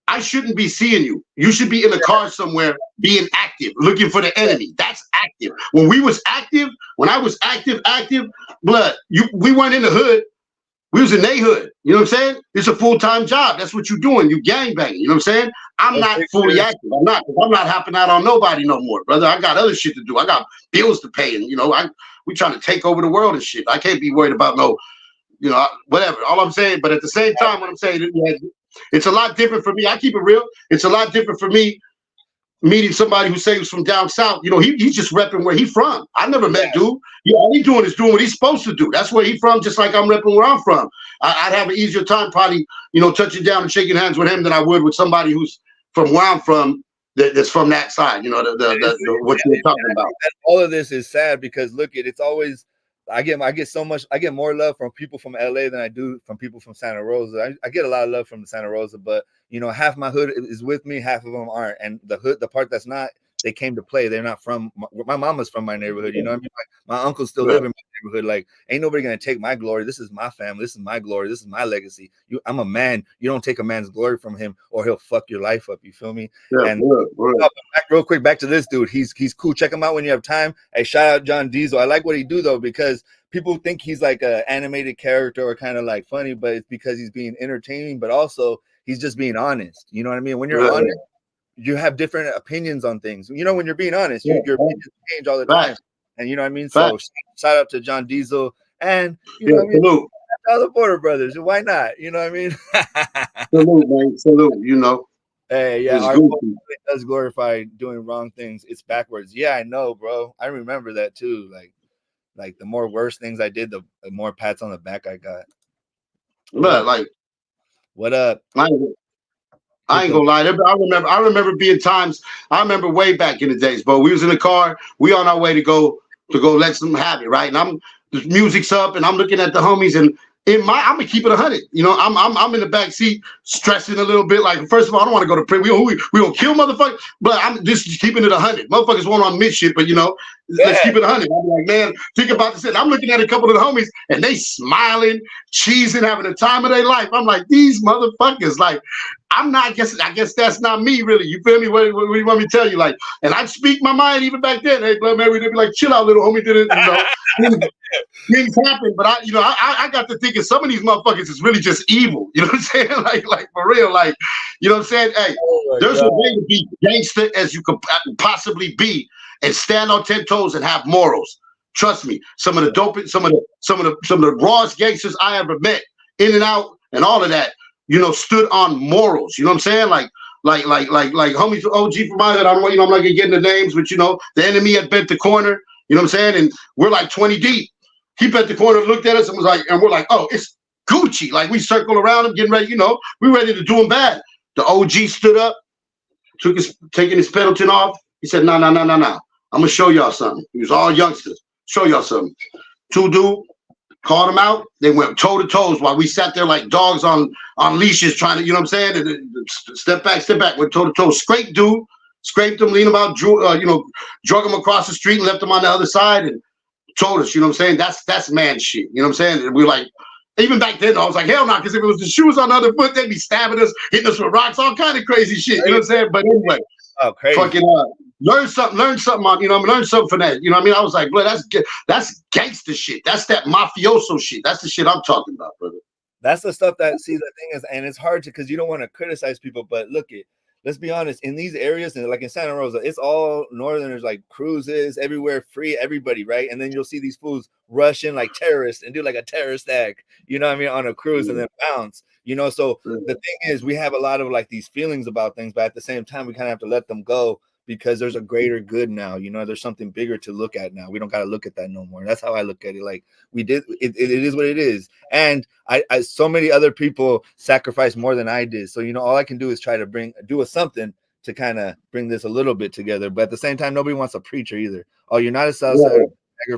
I shouldn't be seeing you. You should be in the car somewhere being active, looking for the enemy. That's active. When I was active, blood, we weren't in the hood. We was in their hood. You know what I'm saying? It's a full-time job. That's what you're doing. You gang banging. You know what I'm saying? I'm not fully active. I'm not hopping out on nobody no more, brother. I got other shit to do. I got bills to pay, and we trying to take over the world and shit. I can't be worried about no, whatever. All I'm saying, but at the same time, what I'm saying, it's a lot different for me. I keep it real. It's a lot different for me meeting somebody who say he's from down south. He's just repping where he's from. I never met dude. All he doing is doing what he's supposed to do. That's where he's from, just like I'm repping where I'm from. I'd have an easier time probably, touching down and shaking hands with him than I would with somebody who's from where I'm from, that's from that side, what you're talking about. All of this is sad because look, it's always I get more love from people from LA than I do from people from Santa Rosa. I get a lot of love from Santa Rosa, but half my hood is with me, half of them aren't, and the part that's not, they came to play. They're not from my mama's from my neighborhood. You know what I mean? Like, my uncles still live in my neighborhood. Like, ain't nobody gonna take my glory. This is my family. This is my glory. This is my legacy. I'm a man. You don't take a man's glory from him, or he'll fuck your life up. You feel me? And real quick, back to this dude. He's cool. Check him out when you have time. Hey, shout out John Diesel. I like what he do though, because people think he's like an animated character or kind of like funny, but it's because he's being entertaining, but also he's just being honest. You know what I mean? When you're honest, you have different opinions on things. When you're being honest, your opinions change all the time. And you know what I mean? So shout out to John Diesel and what I mean? All the Border Brothers. Why not? You know what I mean? Salute, man. Salute, Hey, yeah, our culture does glorify doing wrong things. It's backwards. Yeah, I know, bro. I remember that too. Like the more worse things I did, the more pats on the back I got. What up? I ain't gonna lie. I remember being times. I remember way back in the days, but we was in the car. We on our way to go let some have it, right? And the music's up, and I'm looking at the homies, and I'm gonna keep it 100. I'm in the back seat stressing a little bit. Like, first of all, I don't want to go to prison. We gonna kill motherfuckers, but I'm just keeping it 100. Motherfuckers won't admit shit, but let's keep it 100. I'm like, man, think about this. I'm looking at a couple of the homies, and they smiling, cheesing, having the time of their life. I'm like, these motherfuckers, like, I guess that's not me, really. You feel me? What do you want me to tell you? Like, and I'd speak my mind even back then. Hey, blood, man, we'd be like, chill out, little homie. Things happen, but I got to thinking some of these motherfuckers is really just evil. You know what I'm saying? Like for real. Like, you know what I'm saying? Hey, there's a way to be gangster as you could possibly be and stand on 10 toes and have morals. Trust me. Some of the dopest, some of the rawest gangsters I ever met, in and out, and all of that, stood on morals. You know what I'm saying? Like homies OG from my hood. I'm not gonna get into names, but the enemy had bent the corner. You know what I'm saying? And we're like 20 deep. He bent the corner, looked at us, and was like, and we're like, oh, it's Gucci. Like, we circle around him, getting ready. We ready to do him bad. The OG stood up, taking his Pendleton off. He said, no. I'm gonna show y'all something. He was all youngsters. Show y'all something. Two dude called him out. They went toe to toes while we sat there like dogs on leashes trying to, you know what I'm saying? And step back, went toe to toe. Scraped him, leaned him out, drug him across the street and left him on the other side and told us, you know what I'm saying? That's man shit. You know what I'm saying? And we're like, even back then, I was like, hell no, because if it was the shoes on the other foot, they'd be stabbing us, hitting us with rocks, all kind of crazy shit. You know what I'm saying? But anyway, fucking learn something learn something from that. You know what I mean? I was like, bro, that's gangster shit. That's that mafioso shit. That's the shit I'm talking about, brother. That's the stuff that, see, the thing is, and it's hard to, because you don't want to criticize people, but let's be honest, in these areas, and like in Santa Rosa, it's all northerners, like cruises everywhere, free, everybody, right? And then you'll see these fools rushing like terrorists and do like a terrorist act, you know what I mean, on a cruise and then bounce, so the thing is, we have a lot of like these feelings about things, but at the same time, we kind of have to let them go because there's a greater good now, there's something bigger to look at now. We don't got to look at that no more. That's how I look at it. Like, we did, it is what it is. And I so many other people sacrificed more than I did. So, all I can do is try to do something to kind of bring this a little bit together. But at the same time, nobody wants a preacher either. Oh, you're not a Southside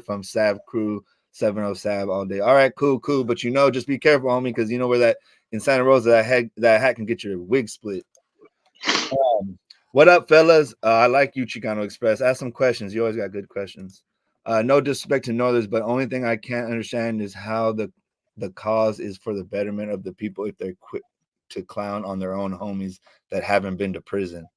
from Sav Crew, 70 Sav all day. All right, cool. But just be careful, homie, because where that in Santa Rosa, that hat can get your wig split. What up, fellas? I like you, Chicano Express. Ask some questions. You always got good questions. No disrespect to Northers, but only thing I can't understand is how the cause is for the betterment of the people if they're quick to clown on their own homies that haven't been to prison.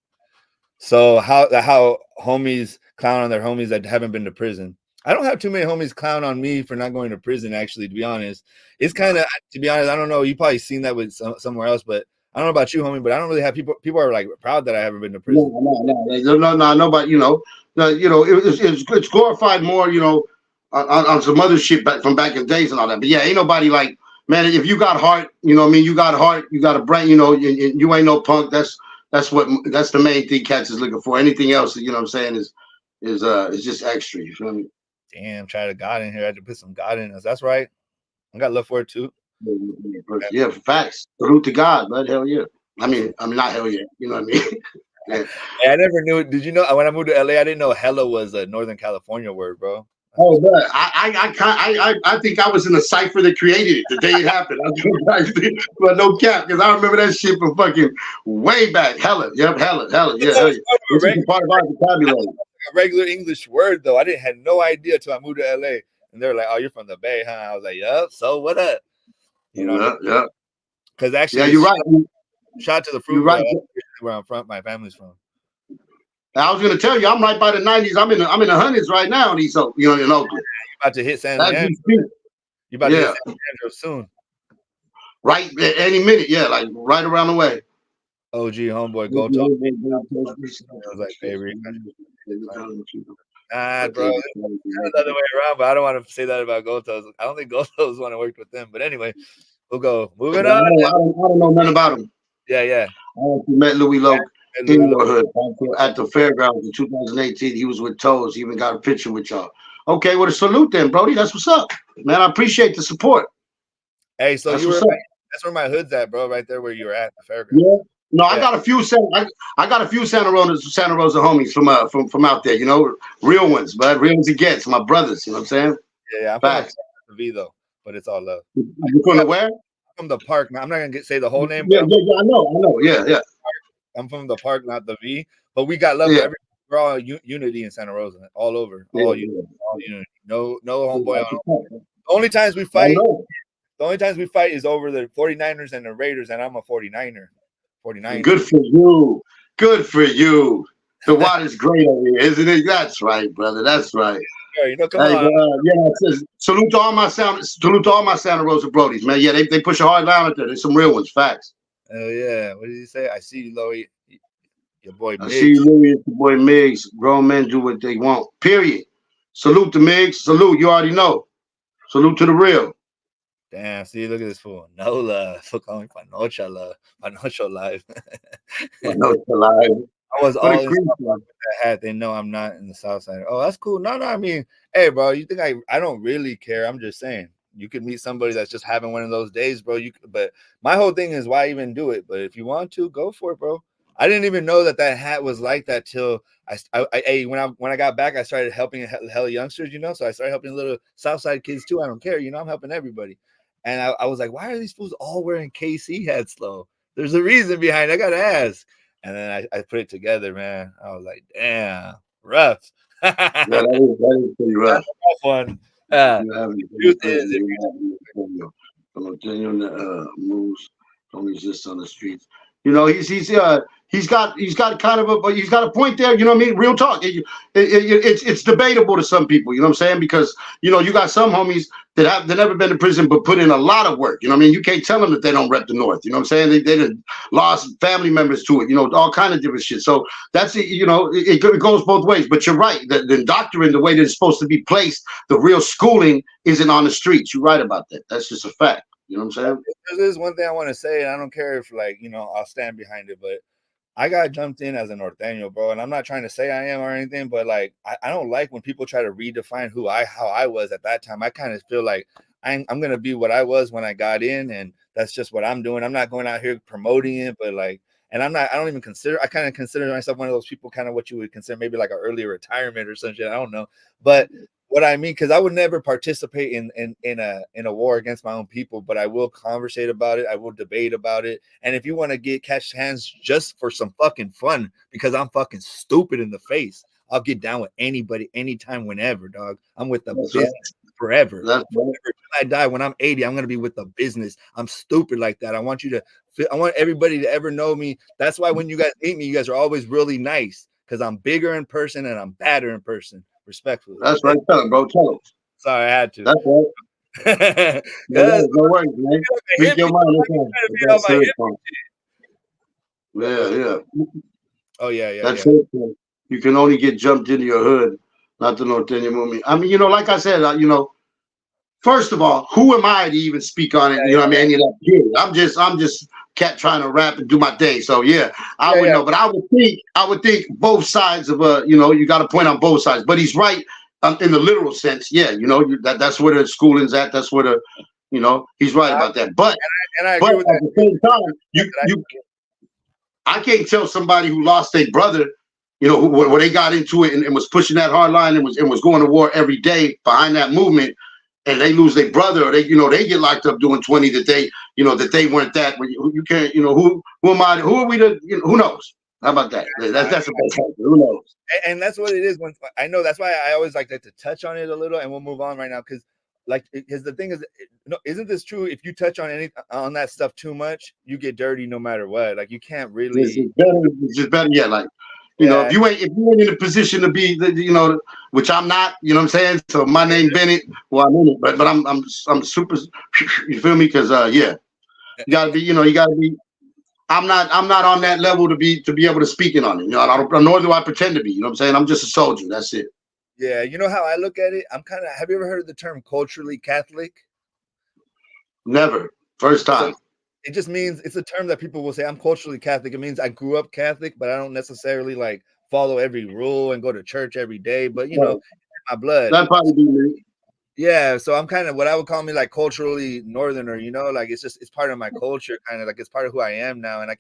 So how homies clown on their homies that haven't been to prison. I don't have too many homies clown on me for not going to prison. Actually, to be honest, it's kind of to be honest. I don't know. You probably seen that with somewhere else, but I don't know about you, homie. But I don't really have people. People are like proud that I haven't been to prison. No. Nobody, it's glorified more, on some other shit back from back in days and all that. But yeah, ain't nobody like, man. If you got heart, you know what I mean. You got heart. You got a brain. You ain't no punk. That's the main thing cats is looking for. Anything else, you know what I'm saying, is just extra. You feel me? Damn, try to God in here. I had to put some God in us. That's right. I got love for it too. Yeah, facts. Salute to God, bud. Hell yeah. I mean, not hell yeah. You know what I mean? Yeah. Hey, I never knew. Did you know when I moved to LA, I didn't know hella was a Northern California word, bro. Oh, but I think I was in the cipher that created it the day it happened. But no cap, because I remember that shit from fucking way back. Hella, yep, hella, yeah, hell yeah. This is a part of our vocabulary. A regular English word though. I didn't have no idea until I moved to LA, and they were like, "Oh, you're from the Bay, huh?" I was like, "Yup." So what up? You know, yeah. Because actually, yeah, you're right. Shout out to the fruit, You're right. Where I'm from, my family's from. I was gonna tell you, I'm right by the 90s. I'm in the hundreds right now. In Oakland. You about to hit San Leandro. You about to hit San Leandro soon. Right, any minute. Yeah, like right around the way. OG homeboy, go talk. I was like, favorite. Nah, bro, it's the other way around. But I don't want to say that about Gotos. I don't think Gotos want to work with them. But anyway, we'll go. Moving on. I don't know nothing about him. Yeah. I met Louie Loc in your hood at the fairgrounds in 2018. He was with Toes. He even got a picture with y'all. Okay, well, a salute then, Brody. That's what's up, man. I appreciate the support. Hey, so that's where my hood's at, bro. Right there where you were at the fairgrounds. Yeah. No, I got a few I got a few Santa Rosa homies from out there. Real ones, but real as it gets. My brothers. You know what I'm saying? Yeah. I'm Facts. From the V though, but it's all love. You from the where? From the park. Now, I'm not gonna say the whole name. Yeah, I know. Yeah. I'm from the park, not the V. But we got love for everyone. We're all unity in Santa Rosa, all over, all unity. No homeboy. The only times we fight. The only times we fight is over the 49ers and the Raiders, and I'm a 49er. 49. Good for you. Good for you. The water's great over here, isn't it? That's right, brother. That's right. Yeah, come on. Salute to all my Santa Rosa Brodies, man. Yeah, they push a hard line out there. There's some real ones. Facts. Oh yeah. What did he say? I see you, Louie. Your boy Miggs. I see you, Louie. It's your boy Miggs. Grown men do what they want. Period. Salute to Miggs. Salute. You already know. Salute to the real. Damn, see, look at this fool. No love. For calling Pocho love. Pocho live. Pocho live. I was all in with that hat. They know I'm not in the South Side. Oh, that's cool. No. I mean, hey, bro, you think I don't really care. I'm just saying. You could meet somebody that's just having one of those days, bro. But my whole thing is why even do it? But if you want to, go for it, bro. I didn't even know that hat was like that till when I got back, I started helping hella youngsters, So I started helping little Southside kids too. I don't care, I'm helping everybody. And I was like, why are these fools all wearing KC hats, though? There's a reason behind it. I got to ask. And then I put it together, man. I was like, damn, rough. Yeah, that is pretty rough. One. Moves don't exist on the streets. He's got kind of he's got a point there. You know what I mean? Real talk. It's debatable to some people. You know what I'm saying? Because you got some homies that never been to prison but put in a lot of work. You know what I mean? You can't tell them that they don't rep the North. You know what I'm saying? They lost family members to it. All kind of different shit. So that's it. It goes both ways. But you're right. The doctrine, the way that it's supposed to be placed, the real schooling isn't on the streets. You're right about that. That's just a fact. You know what I'm saying? There's one thing I want to say, and I don't care if I'll stand behind it, but I got jumped in as a Norteño, bro, and I'm not trying to say I am or anything, but I don't like when people try to redefine how I was at that time. I kind of feel like I'm gonna be what I was when I got in, and that's just what I'm doing. I'm not going out here promoting it, but and I kind of consider myself one of those people, kind of what you would consider maybe like an early retirement or something. I don't know, but what I mean, because I would never participate in a war against my own people, but I will conversate about it. I will debate about it. And if you want to catch hands just for some fucking fun, because I'm fucking stupid in the face, I'll get down with anybody, anytime, whenever, dog. I'm with the business forever. That's right. When I die, when I'm 80, I'm gonna be with the business. I'm stupid like that. I want everybody to ever know me. That's why when you guys meet me, you guys are always really nice, because I'm bigger in person and I'm badder in person. Respectfully. That's right. Tell him, bro. Tell him. Sorry, I had to. That's right. No worries, man. Speak your mind. Yeah. Oh, yeah. That's it. Man. You can only get jumped into your hood, not the Norte movie. I mean, like I said, first of all, who am I to even speak on it? You know what I mean? I'm just cat trying to rap and do my thing. So yeah, I would know, but I would think both sides of you got a point on both sides. But he's right in the literal sense. Yeah, that's where the schooling's at. That's where he's right about that. But I agree with at the same time, I can't tell somebody who lost their brother, where they got into it and was pushing that hard line and was going to war every day behind that movement. And they lose their brother, or they get locked up doing 20 that they weren't that. You can't, who am I? Who are we to? Who knows? How about that? That's a best answer. Who knows? And that's what it is. When I know, that's why I always like to touch on it a little, and we'll move on right now because the thing is, isn't this true? If you touch on that stuff too much, you get dirty no matter what. Like you can't really. It's just better. Yeah, like. If you ain't in a position to be, which I'm not, you know what I'm saying? So my name Bennett, well, I'm in it, but I'm super, you feel me? Because you gotta be, I'm not on that level to be able to speak in on it. Nor do I pretend to be. You know what I'm saying? I'm just a soldier. That's it. Yeah, you know how I look at it? Have you ever heard of the term culturally Catholic? Never. First time. It just means it's a term that people will say, I'm culturally Catholic. It means I grew up Catholic, but I don't necessarily follow every rule and go to church every day. But my blood. That'd probably be me. Yeah, so I'm kind of what I would call me culturally northerner, it's part of my culture, kind of it's part of who I am now. And I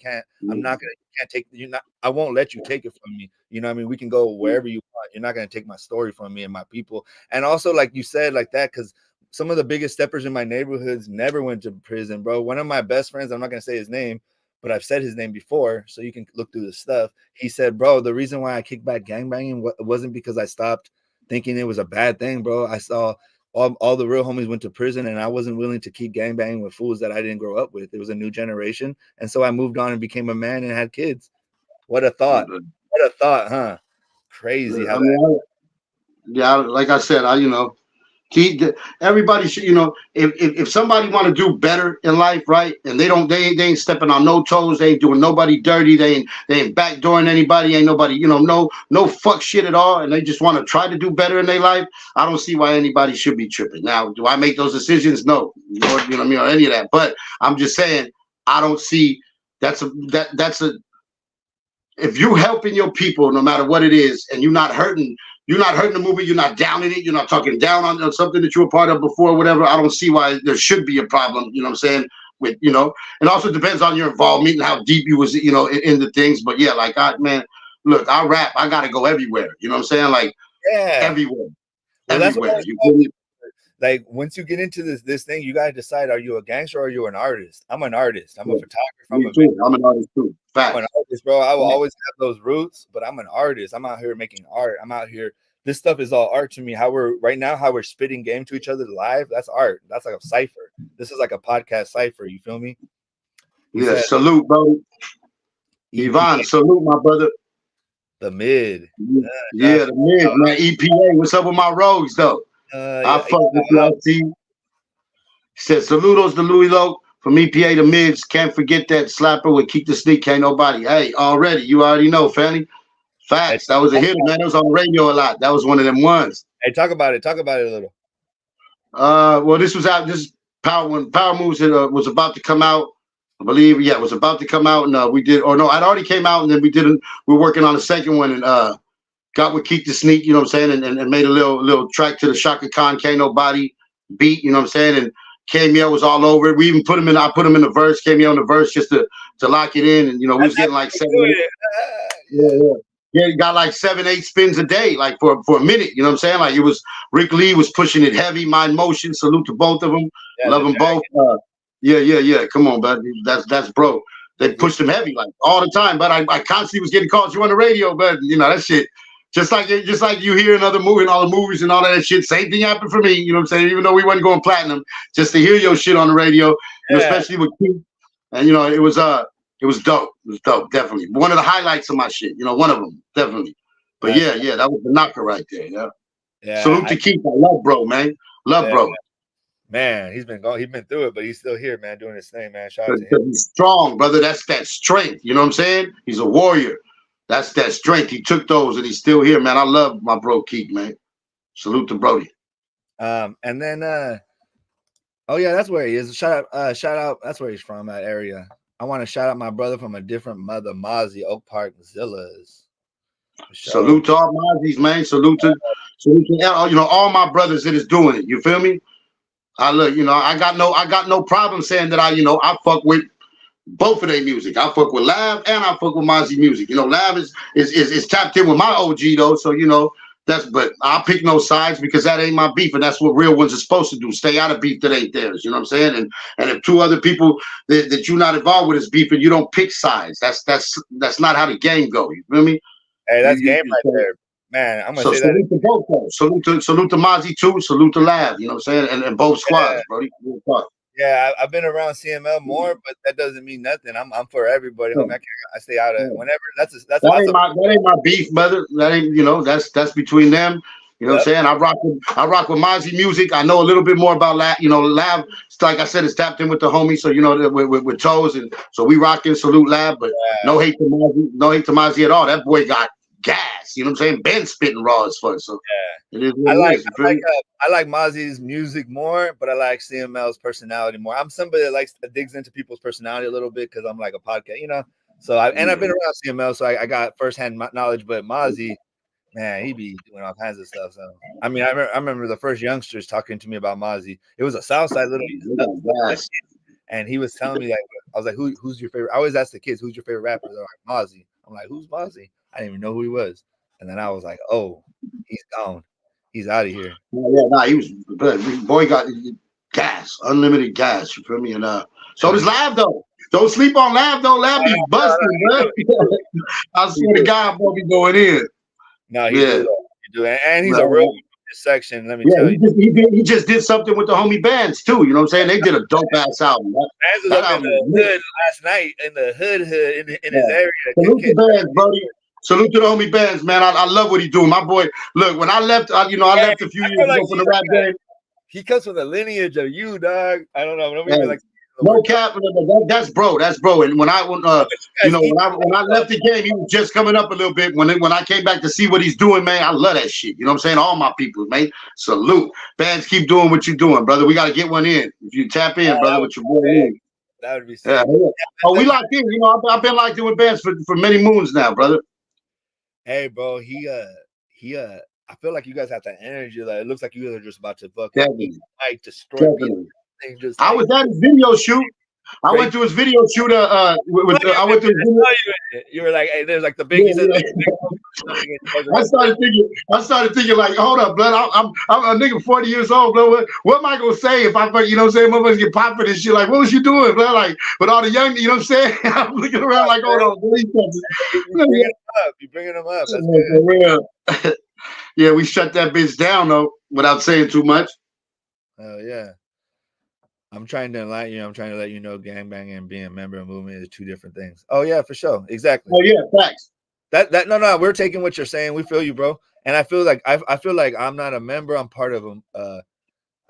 won't let you take it from me. I mean, we can go wherever you want. You're not going to take my story from me and my people. And also, like you said, like that, because some of the biggest steppers in my neighborhoods never went to prison, bro. One of my best friends, I'm not going to say his name, but I've said his name before, so you can look through the stuff. He said, bro, the reason why I kicked back gangbanging wasn't because I stopped thinking it was a bad thing, bro. I saw all the real homies went to prison, and I wasn't willing to keep gangbanging with fools that I didn't grow up with. It was a new generation, and so I moved on and became a man and had kids. What a thought. What a thought, huh? Crazy. Yeah, like I said, everybody should, if somebody want to do better in life, right, and they ain't stepping on no toes, they ain't doing nobody dirty, they ain't backdooring anybody, ain't nobody, no fuck shit at all, and they just want to try to do better in their life, I don't see why anybody should be tripping. Now, do I make those decisions? No, or any of that. But I'm just saying, I don't see that's a if you helping your people, no matter what it is, and you're not hurting the movement, you're not downing it, you're not talking down on something that you were part of before, whatever, I don't see why there should be a problem, you know what I'm saying? With, it also depends on your involvement and how deep you was, in the things. But yeah, like I rap, I gotta go everywhere. You know what I'm saying? Everywhere. Well, everywhere. Once you get into this thing, you gotta decide: are you a gangster or are you an artist? I'm an artist. I'm a photographer. I'm an artist too. Fact. I'm an artist, bro. I will always have those roots, but I'm an artist. I'm out here making art. I'm out here. This stuff is all art to me. How we're spitting game to each other live. That's art. That's like a cipher. This is like a podcast cipher. You feel me? Salute, bro. Yvonne, salute, my brother. The mid. The mid, man. EPA. What's up with my rogues, though? I fuck with you. I see. He said, saludos to Louie Loc from EPA to mids. Can't forget that slapper with Keep the Sneak. Can't nobody. Hey, you already know, Fanny. Facts. That was a hit, man. It was on the radio a lot. That was one of them ones. Hey, talk about it. Talk about it a little. Well, this was out. This Power when Power Moves was about to come out. I believe, it was about to come out, and we did. Or no, it already came out, and then we didn't. We're working on the second one, and got with Keep the Sneak, you know what I'm saying, and made a little track to the Shaka Khan Can't Nobody beat, you know what I'm saying, and Cameo was all over it. We even put him in. I put him in the verse, Cameo in the verse, just to lock it in, and we was getting like 7. Yeah, he got like 7, 8 spins a day, like for a minute. You know what I'm saying? Like it was Rick Lee was pushing it heavy. Mind Motion. Salute to both of them. Yeah, Love them both. Yeah. Come on, bud. That's bro. They yeah. pushed him heavy like all the time. But I constantly was getting calls. You on the radio, but you know that shit. Just like you hear in other movies, all the movies and all that shit. Same thing happened for me. You know what I'm saying? Even though we wasn't going platinum, just to hear your shit on the radio, you know, especially with Keith. And you know, it was dope. It was dope, definitely. One of the highlights of my shit, you know, one of them, definitely. But yeah, that was the knocker right there. Yeah. Salute to Keith. I love bro, man. Love bro. Man, he's been through it, but he's still here, man, doing his thing, man. Shout out to him. He's strong, brother. That's that strength. You know what I'm saying? He's a warrior. That's that strength. He took those and he's still here, man. I love my bro Keith, man. Salute to Brody. And then oh yeah, that's where he is. Shout out, that's where he's from, that area. I want to shout out my brother from a different mother, Mozzie, Oak Park Zillas. Salute to all Mozzies, man. Salute to you know, all my brothers that is doing it. You feel me? I look, you know, I got no problem saying that I fuck with both of their music. I fuck with Lav and I fuck with Mozzie music. You know, Lav is tapped in with my OG though, so you know. But I'll pick no sides because that ain't my beef, and that's what real ones are supposed to do. Stay out of beef that ain't theirs. You know what I'm saying? And if two other people that you're not involved with is beefing, you don't pick sides. That's not how the game go. You feel me? Hey, that's game right there, man. I'm gonna say salute that. To both of them. Salute to Mozzie too. Salute to Lav. You know what I'm saying? And both squads, bro. Yeah, I've been around CML more, but that doesn't mean nothing. I'm for everybody. Homie. I stay out of whenever. That ain't my beef, brother. That ain't that's between them. You know what I'm saying? I rock with Mozzie music. I know a little bit more about Lav. You know, Lav, like I said, is tapped in with the homies. So you know, with Toes, and so we rocking. Salute Lav, but no hate to Mozzie. No hate to Mozzie at all. That boy got gas. You know what I'm saying? Ben spitting raw as fuck. So it is what I like Mozzie's music more, but I like CML's personality more. I'm somebody that digs into people's personality a little bit because I'm like a podcast, you know. So I've been around CML, so I got firsthand knowledge. But Mozzie, man, he be doing all kinds of stuff. So I mean, I remember the first youngsters talking to me about Mozzie. It was a Southside little, and he was telling me, like, I was like, who's your favorite? I always ask the kids, who's your favorite rapper? They're like, Mozzie. I'm like, who's Mozzie? I didn't even know who he was. And then I was like, oh, he's gone. He's out of here. He was boy got gas, unlimited gas. You feel me? And so does Lav though. Don't sleep on Lav though. Lav be busting, bro. I swear to God, boy, be going in. No, he do. And he's a real section. Let me tell you. He just did something with the homie bands too. You know what I'm saying? They did a dope ass album. Bands was up in the hood last night in the hood in his area. Salute the bands, buddy. Salute to the homie bands, man. I love what he's doing. My boy, look, when I left, I left a few years ago from the rap game. He comes from the lineage of you, dog. I don't know. No cap, that's bro. That's bro. And when I when I left the game, he was just coming up a little bit. When I came back to see what he's doing, man, I love that shit. You know what I'm saying? All my people, man. Salute. Bands, keep doing what you're doing, brother. We got to get one in. If you tap in, brother, with your boy. That would be sick. Oh, we locked in. You know, I've been locked in with bands for many moons now, brother. Hey, bro, I feel like you guys have that energy. Like it looks like you guys are just about to fucking destroy people. I was at his video shoot. I went to his video shoot. I went to his video. You were like, hey, there's like the big. I started thinking like, hold up, blood. I'm a nigga 40 years old, blood. What am I gonna say if I, you know what I'm saying, motherfuckers get popping and shit? Like, what was you doing, blood? Like, with all the young, you know what I'm saying? I'm looking around like, hold on, you bringing them up. That's good. Yeah, we shut that bitch down though, without saying too much. Oh yeah. I'm trying to enlighten you. I'm trying to let you know gangbanging and being a member of a movement is two different things. Oh yeah, for sure. Exactly. Oh yeah, facts. That no, we're taking what you're saying. We feel you, bro. And I feel like I'm not a member. I'm part of them.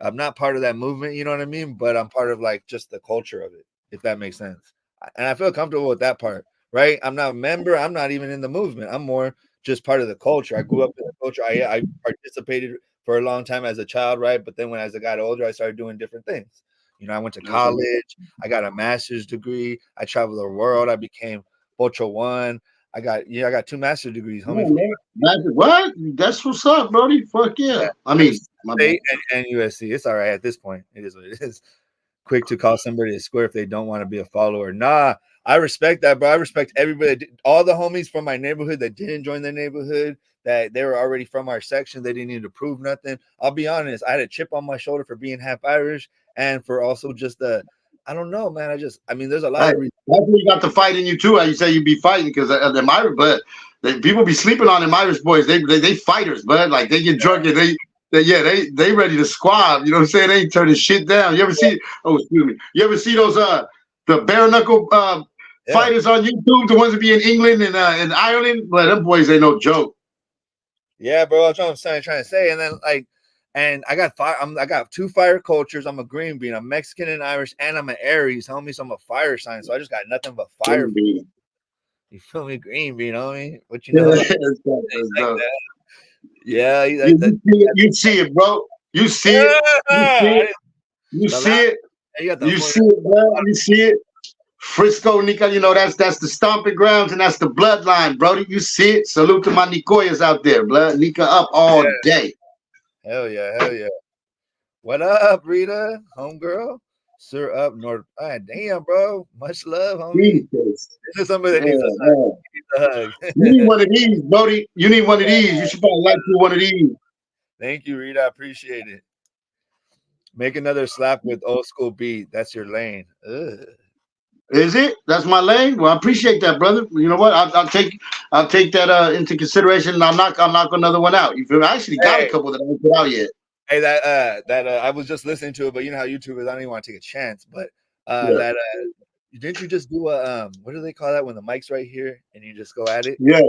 I'm not part of that movement. You know what I mean? But I'm part of like just the culture of it, if that makes sense. And I feel comfortable with that part, right? I'm not a member. I'm not even in the movement. I'm more just part of the culture. I grew up in the culture. I participated for a long time as a child, right? But then as I got older, I started doing different things. You know, I went to college. I got a master's degree. I traveled the world. I became Pocho 1. I got 2 master's degrees, homie. What? That's what's up, buddy. Fuck yeah. I mean, State and USC. It's all right at this point. It is what it is. Quick to call somebody a square if they don't want to be a follower. Nah, I respect that, bro. I respect everybody. All the homies from my neighborhood that didn't join the neighborhood, that they were already from our section. They didn't need to prove nothing. I'll be honest. I had a chip on my shoulder for being half Irish and for also just I don't know, man. I mean, there's a lot Hey, of reasons. that's when you got the fight in you too. How you say you be fighting because them Irish, but people be sleeping on them Irish boys. They fighters, but like they get drunk and they ready to squab. You know what I'm saying? They ain't turning shit down. You ever see? Oh, excuse me. You ever see those the bare knuckle fighters on YouTube? The ones that be in England and Ireland. But them boys ain't no joke. Yeah, bro. That's what I'm trying to say. And then and I got I got 2 fire cultures. I'm a green bean. I'm Mexican and Irish, and I'm an Aries, homie. So I'm a fire sign. So I just got nothing but fire. You feel me? Green bean, homie. What you know about that? Yeah, you see it, bro. You see it. You see it. You see it, bro. You see it. Frisco, Nika, you know, that's the stomping grounds and that's the bloodline, Brody. You see it. Salute to my Nicoyas out there, blood. Nika up all day. Hell yeah, hell yeah. What up, Rita? Homegirl? Sir up Norte. Damn, bro. Much love, homie. This is somebody that needs a hug. You need one of these, Brody. You need one of these. You should probably like one of these. Thank you, Rita. I appreciate it. Make another slap with old school beat. That's your lane. Ugh. Is it? That's my lane. Well, I appreciate that, brother. You know what? I'll take that into consideration. And I'll knock another one out. You feel me? I actually got a couple that I haven't put out yet. Hey, that I was just listening to it, but you know how YouTube is. I don't even want to take a chance. But didn't you just do a what do they call that when the mic's right here and you just go at it? Yeah.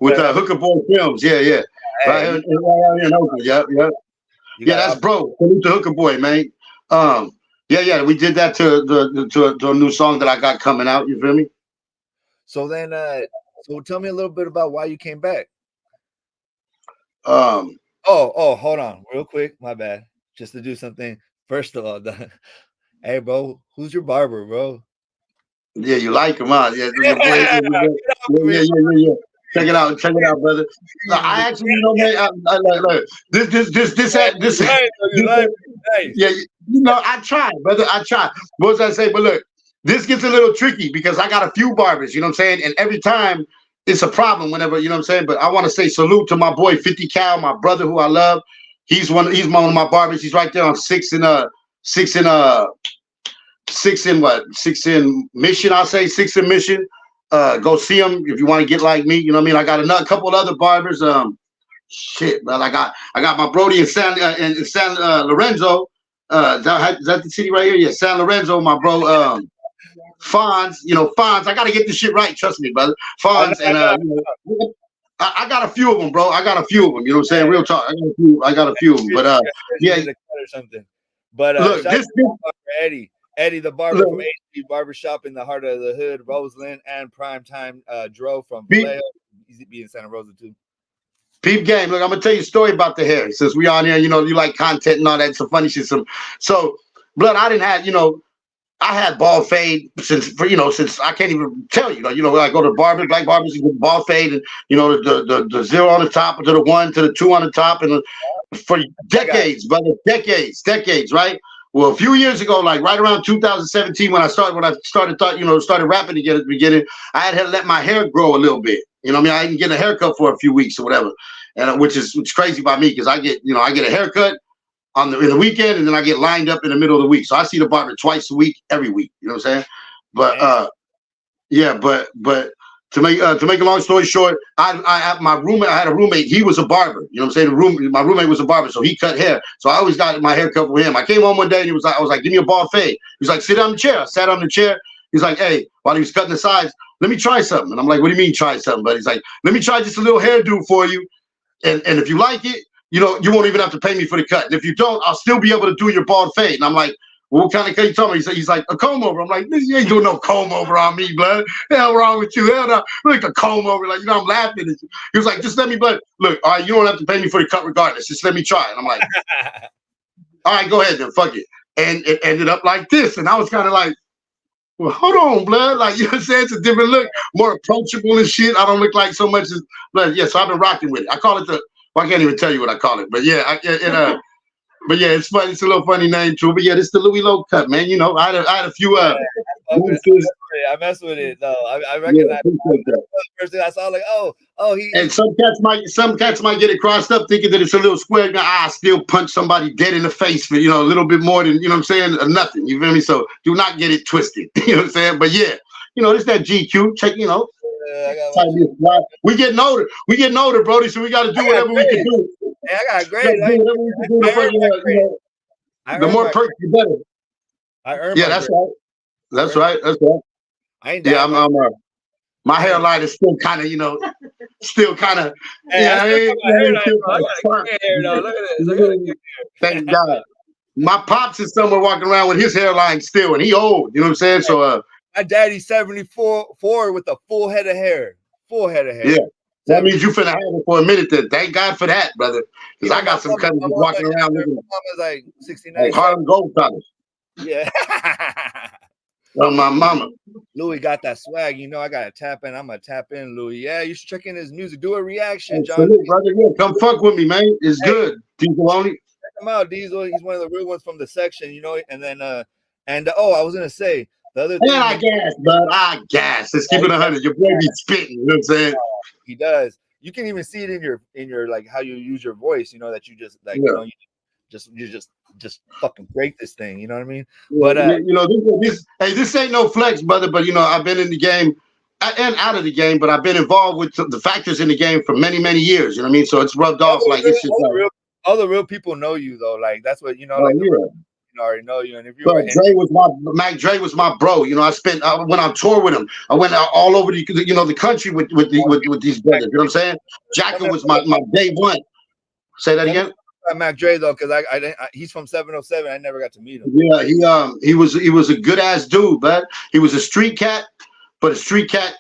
With Hooker Boy Films. Yeah. Right here in Oakland. Yep. Yeah, that's bro. Salute to Hooker Boy, man. Yeah, we did that to a new song that I got coming out. You feel me? So then, so tell me a little bit about why you came back. Hold on, real quick. My bad. Just to do something. First of all, hey, bro, who's your barber, bro? Yeah, you like him, huh? Yeah. Check it out, brother. No, I actually, you know, man, I like this. Yeah, you know, I try, brother. I try. What was I say? But look, this gets a little tricky because I got a few barbers, you know what I'm saying? And every time it's a problem whenever, you know what I'm saying? But I want to say salute to my boy 50 Cal, my brother who I love. He's one of my barbers. He's right there on 6 in Mission, I'll say 6 in Mission. Go see him if you want to get like me. You know what I mean? I got a couple of other barbers. Shit, man. I got my Brody in San Lorenzo. Is that the city right here? Yeah, San Lorenzo, my bro. Fonz, you know, Fonz. I gotta get this shit right. Trust me, brother. Fonz and I got a few of them, bro. I got a few of them. You know what I'm saying? Real talk. I got a few of them. But yeah. Or something. But look, this Eddie, the barber from HD Barbershop in the heart of the hood, Roseland, and Primetime Dro from Vallejo. He's be in Santa Rosa too. Peep game. Look, I'm gonna tell you a story about the hair. Since we on here, you know, you like content and all that, some funny shit. So, blood, I didn't have, you know, I had bald fade since I can't even tell you. You know, when I go to barber, black barbers, you get bald fade, and you know the 0 on the top, to the 1 to the 2 on the top, and for decades, brother, decades, right? Well, a few years ago, like right around 2017, when I started rapping again at the beginning, I had to let my hair grow a little bit. You know what I mean? I didn't get a haircut for a few weeks or whatever, and which is crazy by me because I get a haircut in the weekend and then I get lined up in the middle of the week. So I see the barber twice a week, every week. You know what I'm saying? But but to make a long story short, I had a roommate. He was a barber. You know what I'm saying? My roommate was a barber, so he cut hair. So I always got my hair cut for him. I came home one day and I was like, give me a bald fade. He was like, sit on the chair. I sat on the chair. He's like, hey, while he was cutting the sides, let me try something. And I'm like, what do you mean try something? But he's like, let me try just a little hairdo for you. And if you like it, you know, you won't even have to pay me for the cut. And if you don't, I'll still be able to do your bald fade. And I'm like, well, what kind of cut you talking about? He's like, a comb over. I'm like, you ain't doing no comb over on me, blood. The hell wrong with you? Hell no. Like a comb over. Like, you know, I'm laughing at you. He was like, just let me, but look, all right, you don't have to pay me for the cut regardless. Just let me try. And I'm like, all right, go ahead then, fuck it. And it ended up like this. And I was kind of like, well, hold on, blood. Like, you know what I'm saying? It's a different look, more approachable and shit. I don't look like so much as blood. Yeah, so I've been rocking with it. I call it I can't even tell you what I call it. But yeah, but yeah, it's funny. It's a little funny name too. But yeah, this is the Louie Loc cut, man. You know, I had a few fuck with it. I mess with it though. I recognize that. person I saw like, he And some cats might get it crossed up thinking that it's a little square. I still punch somebody dead in the face for a little bit more than what I'm saying, or nothing. You feel me? So do not get it twisted. You know what I'm saying? But yeah, it's that GQ. Check, we getting older. We getting older, Brody. So we got to do whatever we can do. Hey, I got great. The more perks, the better. I earned. Yeah, that's right. That's right. That's right. I ain't. Yeah, my hairline is still kind of, still kind of. Yeah, Look at this. Thank God. My pops is somewhere walking around with his hairline still, and he old. You know what I'm saying? So, my daddy's 74 with a full head of hair. Full head of hair. Yeah. That means you finna have it for a minute then. Thank God for that, brother. Because I got some cousins walking around looking. My mama's like 69. Harlem Gold colors. Yeah. My mama. Louie got that swag. I got to tap in. I'm going to tap in, Louie. Yeah, you should check in his music. Do a reaction, John. Salute, brother. Yeah, come fuck with me, man. It's good. Diesel only. Check him out, Diesel. He's one of the real ones from the section, And then, I was going to say, the other thing. And I gas, bud. I gas. Let's keep it 100. Your boy be spitting. You know what I'm saying? He does. You can even see it in your like how you use your voice. That you just like you just fucking break this thing. You know what I mean? Yeah, but this ain't no flex, brother. But I've been in the game and out of the game, but I've been involved with the factors in the game for many, many years. You know what I mean? So it's rubbed off like it's just all the real people know you though. Like that's what already know you. And if you Mac Dre was my bro. I went on tour with him. I went out all over the country with these brothers. You know what I'm saying? Jacka was my day one. Say that again. Mac Dre though, because he's from 707. I never got to meet him. Yeah, he was a good ass dude, but he was a street cat, but a street cat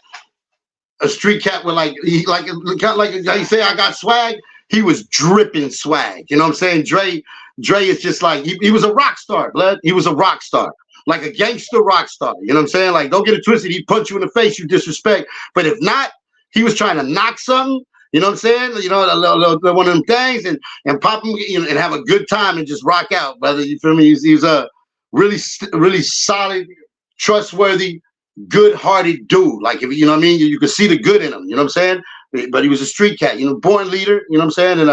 with like how you say I got swag. He was dripping swag. You know what I'm saying? Dre is just like he was a rock star, blood. He was a rock star, like a gangster rock star. You know what I'm saying? Like, don't get it twisted. He punch you in the face, you disrespect. But if not, he was trying to knock something. You know what I'm saying? One of them things, and pop him, and have a good time and just rock out, brother. You feel me? He's a really solid, trustworthy, good-hearted dude. Like, if you know what I mean, you could see the good in him. You know what I'm saying? But he was a street cat, born leader. You know what I'm saying? And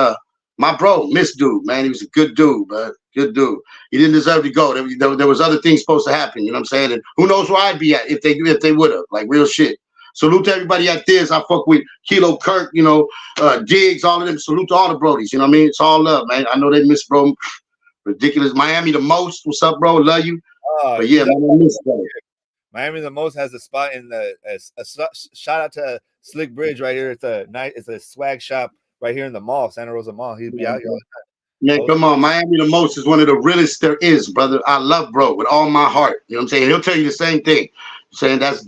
my bro, Miss Dude, man, he was a good dude, but good dude. He didn't deserve to go. There was other things supposed to happen. You know what I'm saying? And who knows where I'd be at if they would have, like, real shit. Salute to everybody at this. I fuck with Kilo Kirk, Diggs, all of them. Salute to all the Brodies. You know what I mean? It's all love, man. I know they miss bro. Ridiculous. Miami the most. What's up, bro? Love you. But yeah, man, I miss bro. Miami the most has a spot in the shout out to Slick Bridge right here. It's a swag shop right here in the mall, Santa Rosa Mall. He'd be out here all the time. Man, come on. Miami the most is one of the realest there is, brother. I love bro with all my heart. You know what I'm saying? He'll tell you the same thing. Saying that's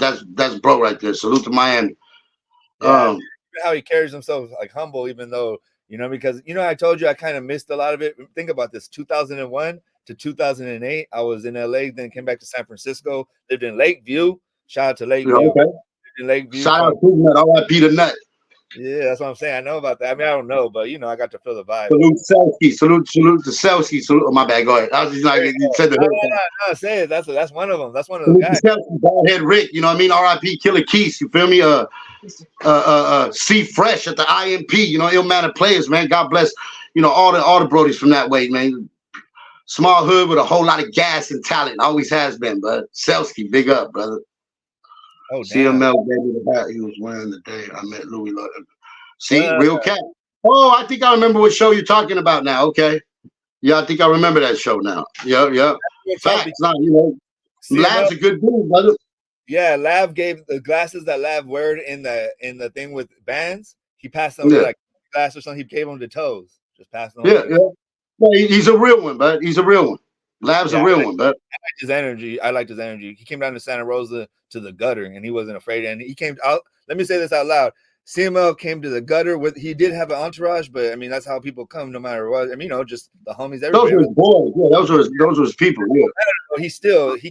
bro right there. Salute to Miami. Yeah, how he carries himself like humble, even though because I told you I kind of missed a lot of it. Think about this: 2001 to 2008, I was in LA, then came back to San Francisco, lived in Lakeview. Shout out to Lakeview. Okay. Lived in Lakeview. Shout out to Nut. R.I.P. the Nut. Yeah, that's what I'm saying. I know about that. I mean, I don't know, but I got to feel the vibe. Salute Selsky. Salute to Selsky. Salute. Oh, my bad. Go ahead. I was just like you said the no, say it. That's one of them. That's one of the guys. Baldhead Rick. You know what I mean? R.I.P. Killer Keith. You feel me? C Fresh at the IMP. Illmatic players, man. God bless. All the Brodies from that way, man. Small hood with a whole lot of gas and talent. Always has been, but Selsky, big up, brother. Oh, CML gave me the hat he was wearing the day I met Louie Loc. See, real cat. Oh, I think I remember what show you're talking about now. Okay. Yeah, I think I remember that show now. Yep. Facts. Lav's a good dude, brother. Yeah, Lav gave the glasses that Lav wore in the thing with bands. He passed them like glass or something. He gave them to Toes. Just passed them. Yeah. Well, he's a real one, bud. He's a real one. Lav's a real one, bud. I liked his energy. He came down to Santa Rosa to the gutter, and he wasn't afraid. And he came out. Let me say this out loud. CML came to the gutter with. He did have an entourage, but I mean that's how people come, no matter what. I mean, just the homies. Those were his boys. Yeah, those were his people. Yeah. He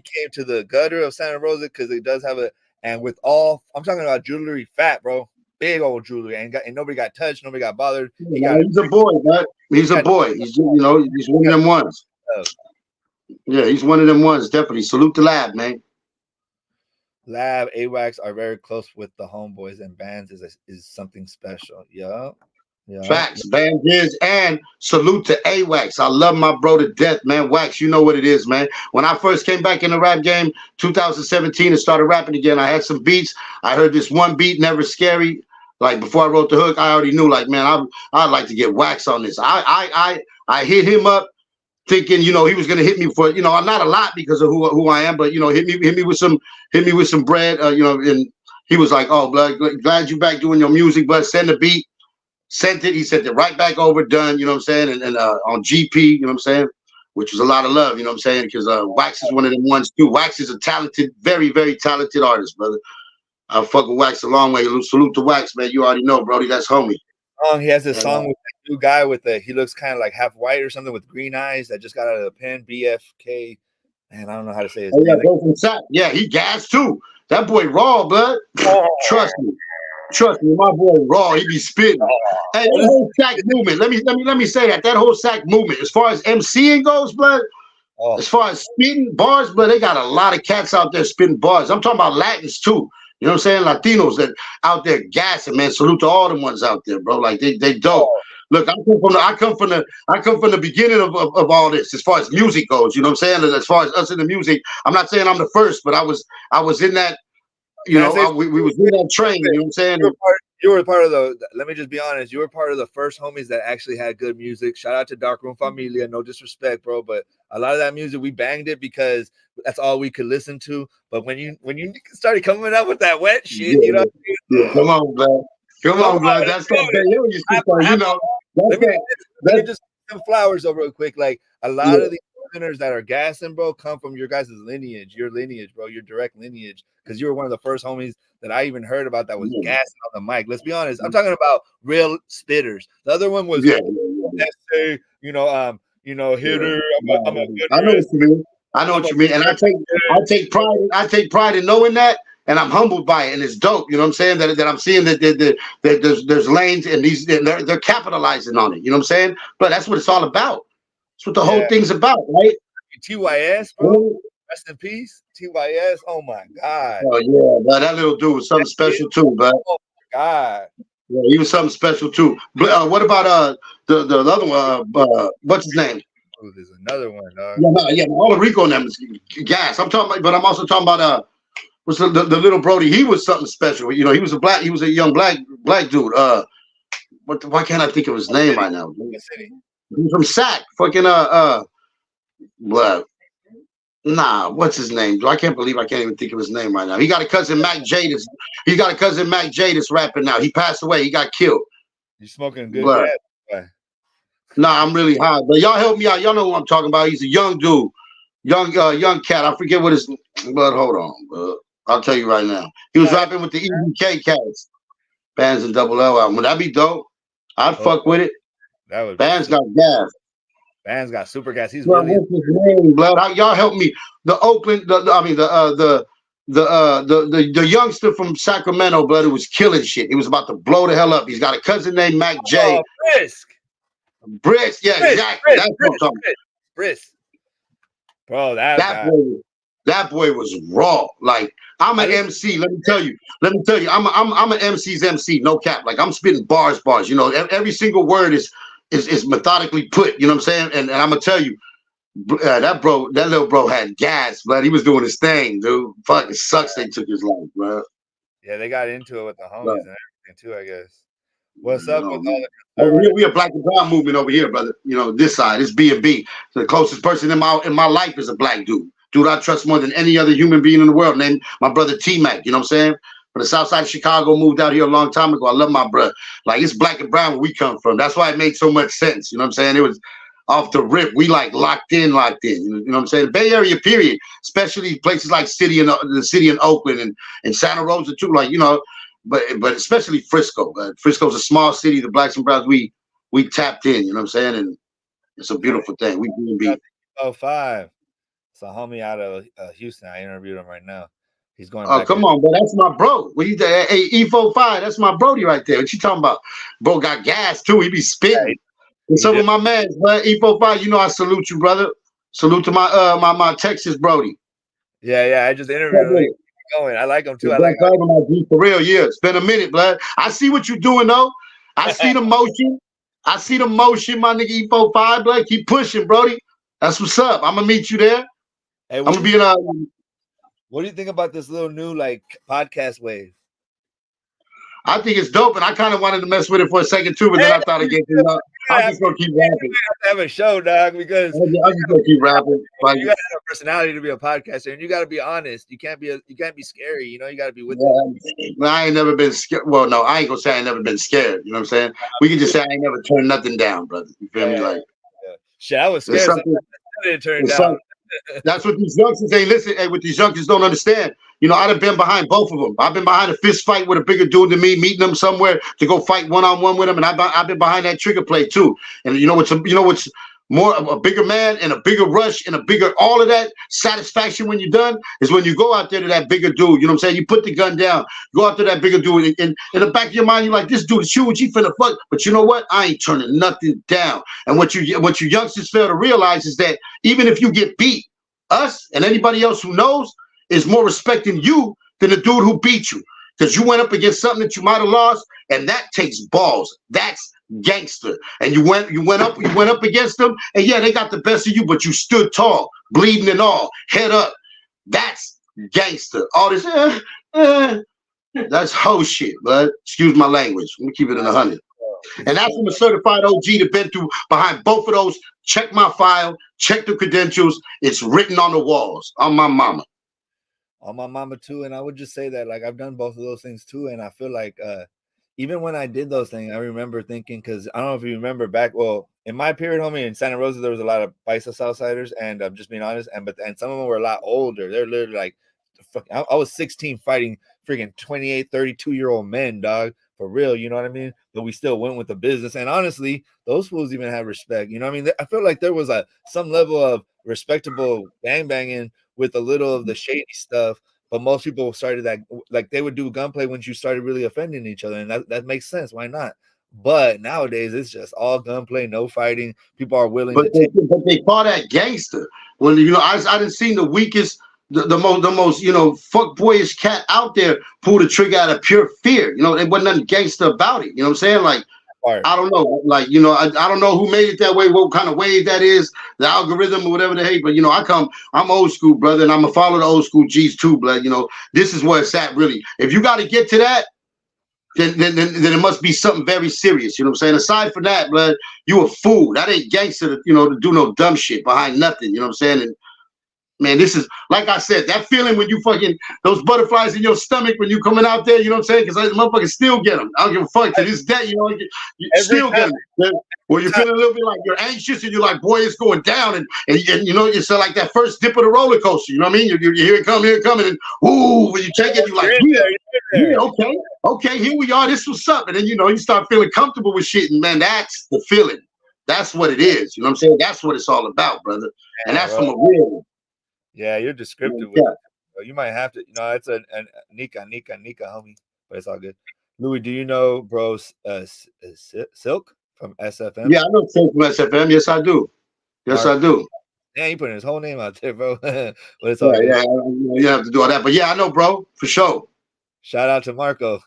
came to the gutter of Santa Rosa because it does have and with all I'm talking about jewelry, fat bro. Big old jewelry, and nobody got touched, nobody got bothered. He's a boy, man. He's a boy. He's he's one of them ones. Yeah, he's one of them ones. Definitely salute the lab, man. Lab, AWACS are very close with the homeboys, and bands is something special. Yup. Yup. Facts, Van Diz, and salute to AWAX. I love my bro to death, man. Wax, you know what it is, man. When I first came back in the rap game, 2017, and started rapping again, I had some beats. I heard this one beat, Never Scary. Like before I wrote the hook, I already knew, like, man, I'd like to get Wax on this. I hit him up thinking, you know, he was gonna hit me for, you know, not a lot because of who I am, but you know, hit me with some bread, you know, and he was like, oh, blood, glad you back doing your music, but send a beat. Sent it. He sent it right back over, done. You know what I'm saying? And on GP, you know what I'm saying? Which was a lot of love. You know what I'm saying? Because Wax is one of them ones too. Wax is a talented, very, very talented artist, brother. I fuck with Wax a long way. Salute to Wax, man. You already know, Brody. That's homie. He has this song with that new guy with he looks kind of like half white or something with green eyes that just got out of the pen. BFK. Man, I don't know how to say his name. Yeah, he gassed too. That boy raw, blood. Trust me. Trust me, my boy raw, he be spitting. Hey, that whole sack movement. Let me say that. That whole sack movement, as far as MCing goes, blood, as far as spitting bars, blood, they got a lot of cats out there spitting bars. I'm talking about Latins too. You know what I'm saying? Latinos that out there gassing, man. Salute to all the ones out there, bro. Like they dope. Look, I come from the beginning of all this as far as music goes. You know what I'm saying? As far as us in the music, I'm not saying I'm the first, but I was in that. You know, we was in that train. You know what I'm saying? You were part of the. Let me just be honest. You were part of the first homies that actually had good music. Shout out to Darkroom Familia. No disrespect, bro, but a lot of that music we banged it because that's all we could listen to. But when you started coming up with that wet shit, you know. Yeah, come on, blood. Come on, blood. That's what you know. Let me just some flowers over real quick. Like a lot of the listeners that are gassing, bro, come from your guys' lineage, your lineage, bro, your direct lineage. Because you were one of the first homies that I even heard about that was gassing on the mic. Let's be honest. I'm talking about real spitters. The other one was essay, hitter. I'm a I know what you mean. I know what you mean. And I take pride in knowing that. And I'm humbled by it, and it's dope. You know what I'm saying? That I'm seeing that there's lanes, and they're capitalizing on it. You know what I'm saying? But that's what it's all about. That's what the whole thing's about, right? TYS, bro. Rest in peace, TYS. Oh my God. Oh yeah, but that little dude was something special too, but oh my God. Yeah, he was something special too. But what about the other one? What's his name? Oh, there's another one, dog. Yeah, all the Rico and them is gas. I'm talking about, but I'm also talking about what's the little Brody? He was something special. You know, he was a young black dude. Why can't I think of his name right now? He's from Sac. Fucking what? Nah, what's his name? I can't believe I can't even think of his name right now. He got a cousin Mac J. He got a cousin Mac J. that's rapping now. He passed away. He got killed. You smoking good gas? Nah, I'm really high. But y'all help me out. Y'all know who I'm talking about. He's a young dude, young cat. I forget what his. But hold on, I'll tell you right now. He was rapping with the EBK cats. Bands and Double L album. Would that be dope? I'd fuck with it. That would. Bands got gas. Bands got super gas. He's really. What's his name, blood? Y'all help me. The Oakland. The youngster from Sacramento, blood, who was killing shit. He was about to blow the hell up. He's got a cousin named Mac J. Brisk, yeah, exactly. That's what I'm talking about. Brisk. Bro, that boy was raw. Like, I'm an MC. Let me tell you. I'm an MC's MC. No cap. Like, I'm spitting bars. You know, every single word is methodically put. You know what I'm saying? And I'm gonna tell you, that little bro had gas, but he was doing his thing, dude. Fuck, it sucks they took his life, bro. Yeah, they got into it with the homies and everything too, I guess. What's up with all the we a black and brown movement over here, brother. You know, this side is B&B. So the closest person in my life is a black dude. Dude, I trust more than any other human being in the world, named my brother T-Mac. You know what I'm saying? From the south side of Chicago, moved out here a long time ago. I love my brother. Like, it's black and brown where we come from. That's why it made so much sense. You know what I'm saying? It was off the rip. We like locked in. You know what I'm saying? The Bay Area, period. Especially places like the city in Oakland and Santa Rosa too. Like, you know, but especially Frisco. Frisco's a small city. The blacks and browns, we tapped in. You know what I'm saying? And it's a beautiful thing. We B&B. 05. It's a homie out of Houston. I interviewed him right now. He's going. Oh, come on, bro. That's my bro. What you hey, E45? That's my Brody right there. What you talking about? Bro got gas too. He be spitting. And some of my mans, but E45, you know I salute you, brother. Salute to my Texas Brody. Yeah. I just interviewed him. going. I like him too. It's I been like talking G for real. Yeah, it's been a minute, blood. I see what you're doing though. I see the motion. I see the motion, my nigga E45, blood. Keep pushing, Brody. That's what's up. I'm gonna meet you there. Hey, I'm gonna be in a. what do you think about this little new like podcast wave? I think it's dope, and I kind of wanted to mess with it for a second too, but then I thought again, I'm just gonna keep rapping. Have a show, dog, because I'm just gonna keep rapping. Like, you gotta have a personality to be a podcaster, and you gotta be honest. You can't be scary. You know, you gotta be with it. I ain't never been scared. Well, no, I ain't gonna say I ain't never been scared. You know what I'm saying? We can just say I ain't never turned nothing down, brother. You feel me? Like, shit, I was scared. So I didn't turn it down. That's what these youngsters ain't listen. Hey, what these youngsters don't understand. You know, I'd have been behind both of them. I've been behind a fist fight with a bigger dude than me, meeting them somewhere to go fight one-on-one with them, and I've been behind that trigger play too. And you know what's more of a bigger man and a bigger rush and a bigger all of that satisfaction when you're done is when you go out there to that bigger dude. You know what I'm saying? You put the gun down, go out to that bigger dude, and in the back of your mind, you're like, this dude is huge, he finna fuck. But you know what? I ain't turning nothing down. And what you youngsters fail to realize is that even if you get beat, us and anybody else who knows is more respecting you than the dude who beat you, because you went up against something that you might have lost, and that takes balls. That's gangster. And you went up against them, and yeah, they got the best of you, but you stood tall, bleeding and all, head up. That's gangster. All this, that's hoe shit, bud. Excuse my language. Let me keep it in 100. And that's from a certified OG that been through behind both of those. Check my file, check the credentials. It's written on the walls. On my mama. On my mama too. And I would just say that like I've done both of those things too. And I feel like even when I did those things, I remember thinking, because I don't know if you remember back, well, in my period, homie, in Santa Rosa, there was a lot of Paisa Southsiders, and I'm just being honest, and some of them were a lot older. They're literally like, I was 16 fighting freaking 28, 32-year-old men, dog, for real, you know what I mean? But we still went with the business, and honestly, those fools even had respect, you know what I mean? I feel like there was some level of respectable gangbanging with a little of the shady stuff. But most people started that, like they would do gunplay when you started really offending each other, and that makes sense. Why not? But nowadays it's just all gunplay, no fighting. People are willing but they call that gangster. When I didn't see the weakest, the most fuck boyish cat out there pull the trigger out of pure fear. There wasn't nothing gangster about it. You know what I'm saying? Like, I don't know. Like, I don't know who made it that way, what kind of wave that is, the algorithm or whatever the hate. But I'm old school, brother, and I'm gonna follow the old school G's too, blood. This is where it's at, really. If you got to get to that, then it must be something very serious. You know what I'm saying? Aside from that, blood, you a fool. That ain't gangster, to do no dumb shit behind nothing. You know what I'm saying? And man, this is, like I said, that feeling when you fucking, those butterflies in your stomach when you coming out there, you know what I'm saying? Because motherfuckers still get them. I don't give a fuck to this day, you still get them. Where you feel a little bit like you're anxious and you're like, boy, it's going down. And it's like that first dip of the roller coaster. You know what I mean? You hear it coming, and ooh, when you take it, you're like, yeah, okay, here we are. This was up. And then, you start feeling comfortable with shit. And man, that's the feeling. That's what it is. You know what I'm saying? That's what it's all about, brother. And that's from a real one. Yeah, you're descriptive with it. You might have to, it's a Nika, homie, but it's all good. Louie, do you know bro Silk from SFM? Yeah, I know Silk from SFM. Yes, I do. I do. Yeah, you putting his whole name out there, bro. But it's all good. Yeah, you have to do all that. But yeah, I know, bro, for sure. Shout out to Marco.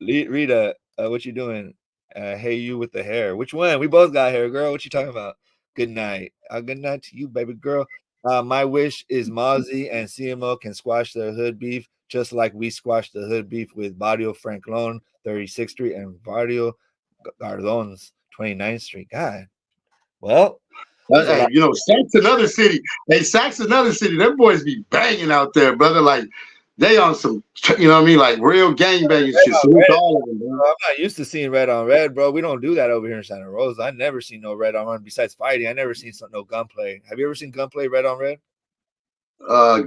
Rita, what you doing? Hey, you with the hair. Which one? We both got hair, girl. What you talking about? Good night. Good night to you, baby girl. My wish is Mozzie and CMO can squash their hood beef just like we squashed the hood beef with Barrio Franklin, 36th Street, and Barrio Gardones, 29th Street. God. Well, hey, Sacs another city. Hey, Sacs another city. Them boys be banging out there, brother. Like, they on some, you know what I mean? Like real gangbanging shit. All of them, bro. I'm not used to seeing red on red, bro. We don't do that over here in Santa Rosa. I never seen no red on red besides fighting. I never seen no gunplay. Have you ever seen gunplay red on red?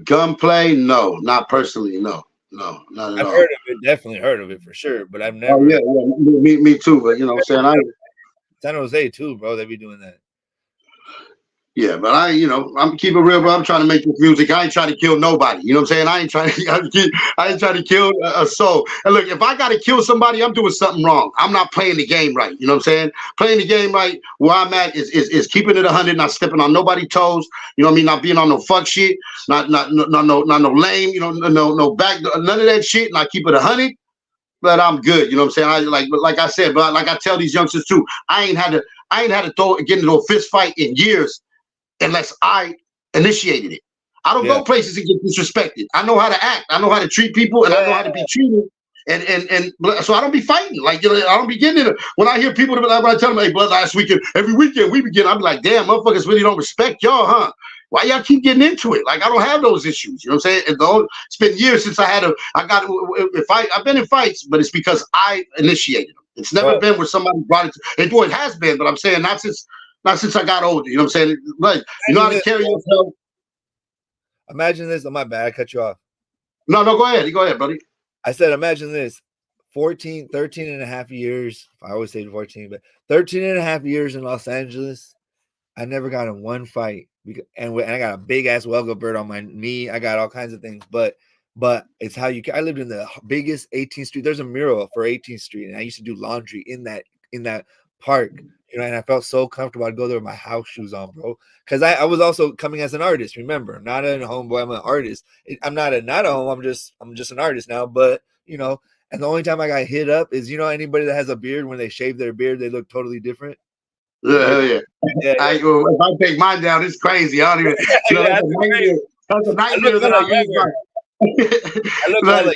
Gunplay? No, not personally. No, not at all. I've heard of it. Definitely heard of it for sure, but I've never. Oh yeah. Me too. But you know what I'm saying? San Jose too, bro. They be doing that. Yeah, but I'm keeping it real, bro. I'm trying to make this music. I ain't trying to kill nobody. You know what I'm saying? I ain't trying to. I ain't trying to kill a soul. And look, if I got to kill somebody, I'm doing something wrong. I'm not playing the game right. You know what I'm saying? Playing the game right where I'm at is keeping it 100, not stepping on nobody's toes. You know what I mean? Not being on no fuck shit. Not no lame. You know, no back. None of that shit. And I keep it 100. But I'm good. You know what I'm saying? Like I said, but like I tell these youngsters too, I ain't had to get into a fist fight in years unless I initiated it. I don't go places and get disrespected. I know how to act. I know how to treat people, and I know how to be treated. And so I don't be fighting. Like, I don't be getting it. When I hear people, when I tell them, hey, blood, last weekend, every weekend we begin, I'm like, damn, motherfuckers really don't respect y'all, huh? Why y'all keep getting into it? Like, I don't have those issues. You know what I'm saying? It's been years since I've been in fights, but it's because I initiated them. It's never been where somebody brought it. It has been, but I'm saying not since I got older. You know what I'm saying? Like, you know how to carry yourself. Imagine this. Oh, my bad. I cut you off. No, go ahead. Go ahead, buddy. I said, imagine this. 13 and a half years. I always say 14, but 13 and a half years in Los Angeles. I never got in one fight. And I got a big ass welga bird on my knee. I got all kinds of things. But it's how I lived in the biggest 18th Street. There's a mural for 18th Street. And I used to do laundry in that park. You know, and I felt so comfortable. I'd go there with my house shoes on, bro. Because I was also coming as an artist. Remember, not a homeboy. I'm an artist. I'm not a home. I'm just an artist now. But you know, and the only time I got hit up is anybody that has a beard, when they shave their beard, they look totally different. Yeah, hell yeah. If I take mine down, it's crazy. I don't even. That's a nightmare that I mean. I look like,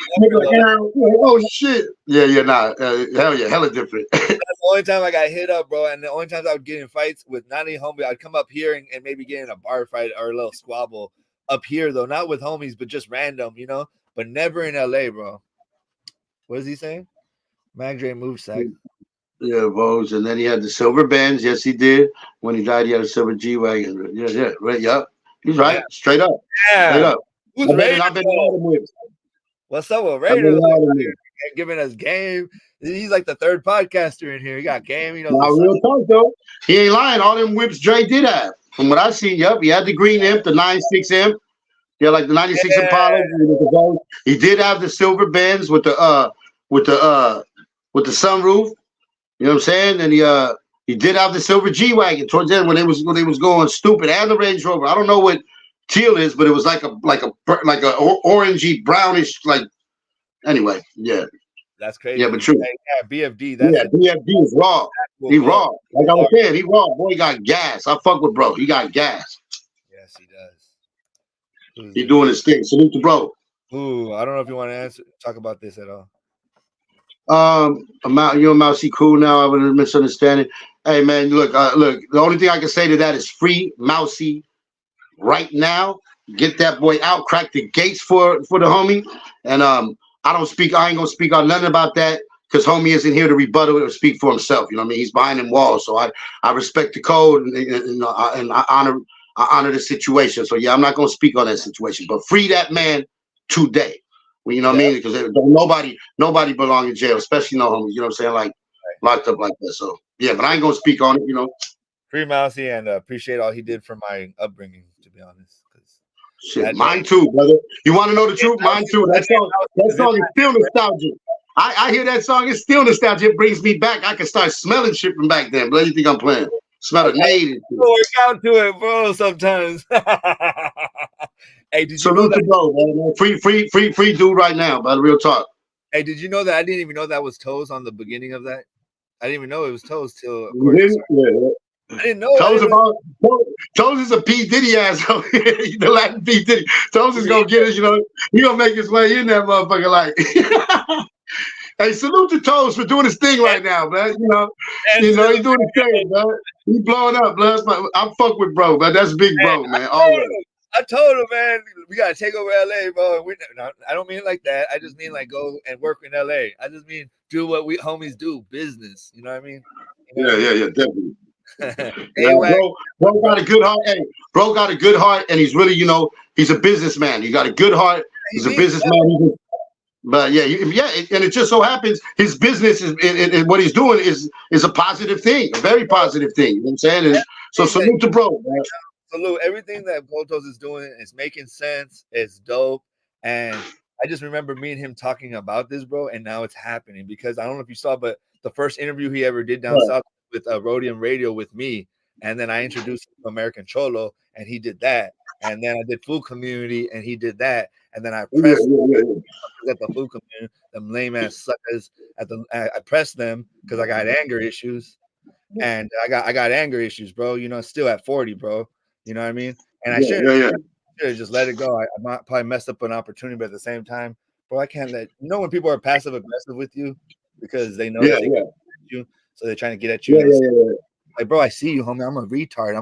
oh shit. Yeah, nah. Hell yeah, hella different. That's the only time I got hit up, bro. And the only times I would get in fights with not any homie, I'd come up here and maybe get in a bar fight or a little squabble up here, though. Not with homies, but just random, but never in LA, bro. What is he saying? Mag Dre move sack. Yeah, Vogues. And then he had the silver Benz. Yes, he did. When he died, he had a silver G-Wagon. Yeah, right. Yep. He's right. Straight up. Yeah. Straight up. Who's Raiders? What's up with Raiders? Giving us game. He's like the third podcaster in here. He got game. Real talk, though. He ain't lying. All them whips Dre did have. From what I see, yep. He had the green imp, the 96 imp. Yeah, like the 96 Impala. He did have the silver Benz with the sunroof. You know what I'm saying? And he did have the silver G-Wagon towards the end when they was going stupid, and the Range Rover. I don't know what teal is, but it was like a orangey brownish, like. Anyway, yeah. That's crazy. Yeah, but true. Yeah, BFD. BFD is raw. He raw. Like I was saying, he raw. Boy, he got gas. I fuck with bro. He got gas. Yes, he does. He doing his thing. Salute to bro. Ooh, I don't know if you want to talk about this at all. You and Mousy cool now. I would have misunderstanding. Hey man, look. The only thing I can say to that is free Mousy right now. Get that boy out. Crack the gates for the homie. And I ain't gonna speak on nothing about that because homie isn't here to rebuttal it or speak for himself. You know what I mean? He's behind them walls. So I respect the code and I honor the situation. So yeah, I'm not gonna speak on that situation. But free that man today. Well, you know what I mean? Because nobody belong in jail, especially no homies. You know what I'm saying? Like locked up like that. So yeah, but I ain't gonna speak on it. Free Mousy and appreciate all he did for my upbringing. To be honest, shit, mine too, brother. You want to know the truth? Mine too. That song is still nostalgic. I hear that song. It's still nostalgic. It brings me back. I can start smelling shit from back then. But you think I'm playing? Smell the nade. Work out to it, bro. Sometimes. Hey, did you know that? Bro, man. Free dude right now, by the real talk. Hey, did you know that? I didn't even know that was Toes on the beginning of that. I didn't even know it was Toes till. I didn't know. Toes is a P Diddy ass. The Latin P Diddy. Toes is gonna get it. He gonna make his way in that motherfucker. Like, hey, salute to Toes for doing his thing right now, man. He's doing his thing, man. He blowing up, man. I fuck with bro, man. That's big bro, man. Always. I told him, man, we gotta take over LA, bro. I don't mean it like that. I just mean like go and work in LA. I just mean do what we homies do, business. You know what I mean? Yeah, definitely. Anyway, bro got a good heart. Hey, bro got a good heart, and he's really, he's a businessman. He got a good heart. He's a businessman. But yeah, and it just so happens his business is what he's doing is a positive thing, a very positive thing. You know what I'm saying? And so salute to bro, man. salute everything that Gotos is doing. Is making sense. It's dope, and I just remember me and him talking about this, bro, and now it's happening because I don't know if you saw, but the first interview he ever did down south with Rhodium Radio with me, and then I introduced him to American Cholo, and he did that, and then I did Food Community, and he did that, and then I pressed at the Food Community, them lame ass suckers at the I pressed them because I got anger issues, and I got anger issues, bro. You know, still at 40, bro. You know what I mean? And I should have just let it go. I might probably messed up an opportunity, but at the same time, bro, I can't let when people are passive aggressive with you because they know that they can get you, so they're trying to get at you. Like, bro, I see you, homie. I'm a retard.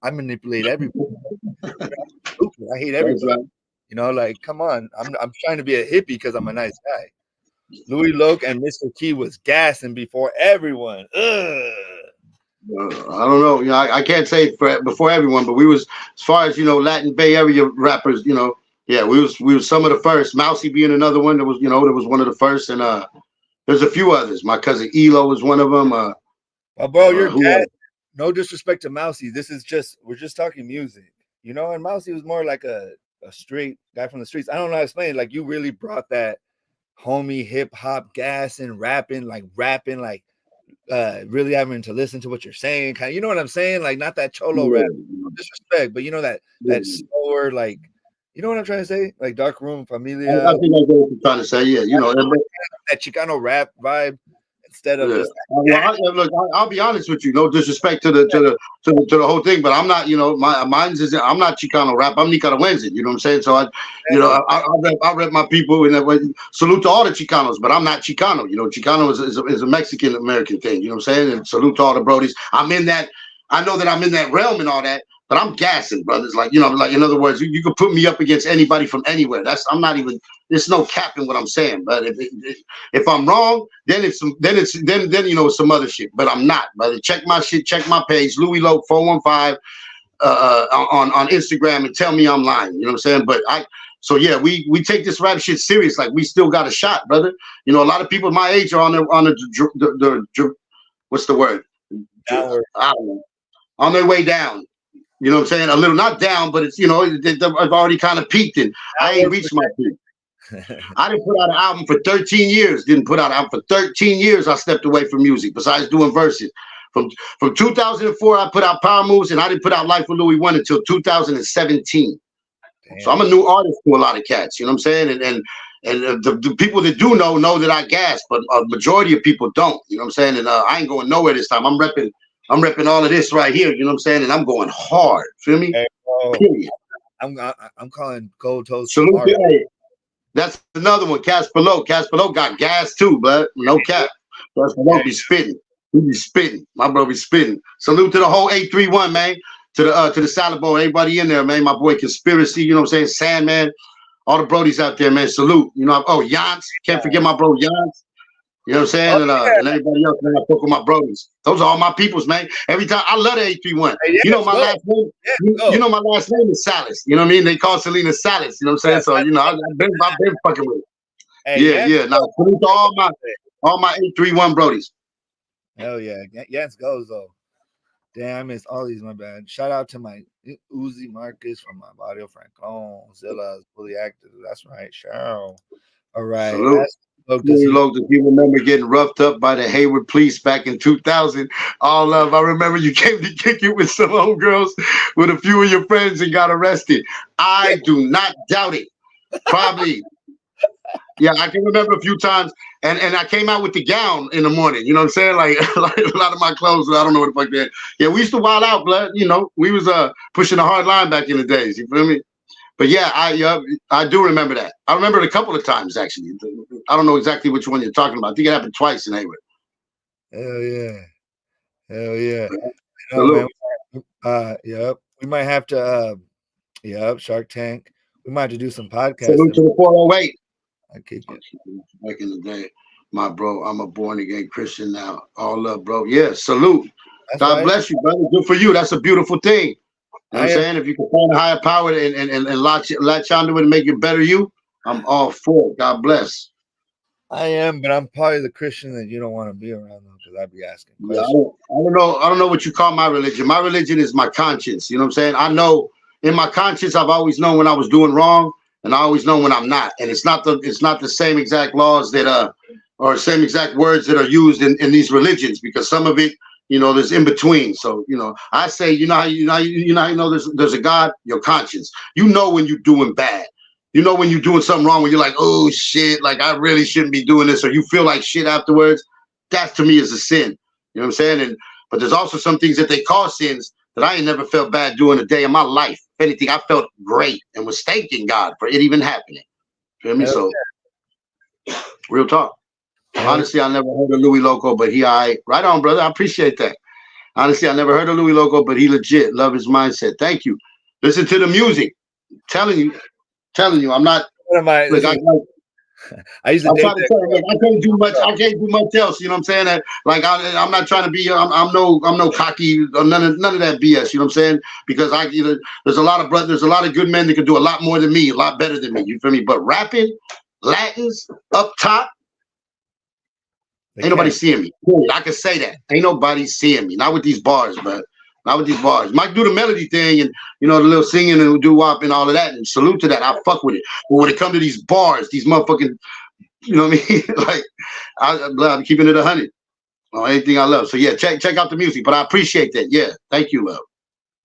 I manipulate everybody. I hate everybody. You know, like, come on. I'm trying to be a hippie because I'm a nice guy. Louie Loc and Mr. Key was gassing before everyone. Ugh. I don't know. You know, I can't say before everyone, but we was, as far as Latin Bay Area rappers. We was some of the first. Mousy being another one that was one of the first, and there's a few others. My cousin Elo was one of them. Bro, you're gas. No disrespect to Mousy. We're just talking music, And Mousy was more like a straight guy from the streets. I don't know how to explain it. Like, you really brought that homie hip hop gas and rapping, like really having to listen to what you're saying, kind of, you know what I'm saying? Like, not that cholo rap, no disrespect, but that slower, like, you know what I'm trying to say? Like Dark Room, Familia. I think I know what you're trying to say. Yeah, that Chicano rap vibe instead of just. Look, I'll be honest with you. No disrespect to the whole thing, but I'm not. I'm not Chicano rap. I'm Nicaraguense. You know what I'm saying? So I rep my people in that way. Salute to all the Chicanos, but I'm not Chicano. Chicano is a Mexican American thing. You know what I'm saying? And salute to all the Brodies. I'm in that. I know that I'm in that realm and all that. But I'm gassing, brothers. Like, like, in other words, you can put me up against anybody from anywhere. I'm not even. There's no cap in what I'm saying. But if I'm wrong, then it's some other shit. But I'm not. Brother, check my shit. Check my page, Louie Loc 415 on Instagram, and tell me I'm lying. You know what I'm saying? But So yeah, we take this rap shit serious. Like, we still got a shot, brother. A lot of people my age are on the what's the word? I don't know. On their way down. You know what I'm saying? A little, not down, but it's, I've already kind of peaked, and I ain't reached my peak. I didn't put out an album for 13 years. Didn't put out an album for 13 years. I stepped away from music, besides doing verses. From 2004, I put out Power Moves, and I didn't put out Life with Louie 1 until 2017. Damn. So I'm a new artist to a lot of cats. You know what I'm saying? And the people that do know that I gas, but a majority of people don't. You know what I'm saying? And I ain't going nowhere this time. I'm repping all of this right here, you know what I'm saying? And I'm going hard. Feel me? Hey, period. I'm calling Gold Toast. Salute. Hey, that's another one. Casper Loc. Casper Loc got gas too, but no cap. Casper Loc be spitting. He be spitting. My bro be spitting. Salute to the whole 831, man. To the Salad Bowl. Everybody in there, man. My boy Conspiracy, you know what I'm saying? Sandman. All the Brodies out there, man. Salute. Yance. Can't forget my bro Yance. You know what I'm saying? And everybody else, man, I fuck with my brothers. Those are all my peoples, man. Every time I love the 831. My last name. My last name is Salas. You know what I mean? They call Selena Salas. You know what I'm saying? So I've been fucking with it. Yeah. Now salute to all my 831 Brodies. Hell yeah, yes goes though. Damn, I missed all these. My bad. Shout out to my Uzi Marcus from my Barrio Franklin. Zilla is fully active. That's right, Cheryl. All right. Salute. Louie Loc, if you remember getting roughed up by the Hayward police back in 2000, all love. I remember you came to kick it with some old girls with a few of your friends and got arrested. I do not doubt it. Probably. Yeah, I can remember a few times. And I came out with the gown in the morning. You know what I'm saying? Like a lot of my clothes, I don't know what the fuck that. Yeah, we used to wild out, blood. We was pushing a hard line back in the days. You feel me? But yeah, I do remember that. I remember it a couple of times, actually. I don't know exactly which one you're talking about. I think it happened twice in Hayward. Hell yeah. Man, yep. We might have to, Shark Tank. We might have to do some podcasts. Salute to the 408. I kick it. Back in the day, my bro, I'm a born-again Christian now. All love, bro. Yeah, salute. That's God bless you, brother. Good for you. That's a beautiful thing. You know what I'm saying? If you can find a higher power and latch onto it and make it better you, I'm all for it. God bless. I am, but I'm probably the Christian that you don't want to be around though, because I'd be asking Yeah, questions. I don't know. I don't know what you call my religion. My religion is my conscience. You know what I'm saying? I know in my conscience, I've always known when I was doing wrong, and I always know when I'm not. And it's not the same exact laws that or same exact words that are used in these religions, because some of it, there's in between. So I say, there's a God, your conscience. You know when you're doing bad. You know when you're doing something wrong, when you're like, oh shit, like I really shouldn't be doing this, or you feel like shit afterwards. That to me is a sin. You know what I'm saying? But there's also some things that they call sins that I ain't never felt bad doing a day in my life. If anything, I felt great and was thanking God for it even happening. Feel me? Hell So real talk. yeah. Honestly, I never heard of Louie Loco, but right on, brother. I appreciate that. Honestly, I never heard of Louie Loco, but he legit. Love his mindset. Thank you. Listen to the music. Telling you, I'm not. What am I? Look, I used to I'm date trying to that tell you, girl. like, I can't do much else. You know what I'm saying? That, like, I'm not trying to be. I'm no cocky. Or none of that BS. You know what I'm saying? Because there's a lot of brothers, there's a lot of good men that can do a lot more than me, a lot better than me. You feel me? But rapping, Latins up top, ain't nobody seeing me. I can say that. Ain't nobody seeing me. Not with these bars, but not with these bars. Might do the melody thing and the little singing and do wop and all of that. And salute to that. I fuck with it. But when it comes to these bars, these motherfucking, you know what I mean? Like, I'm keeping it 100 on anything I love. So yeah, check out the music. But I appreciate that. Yeah, thank you, love.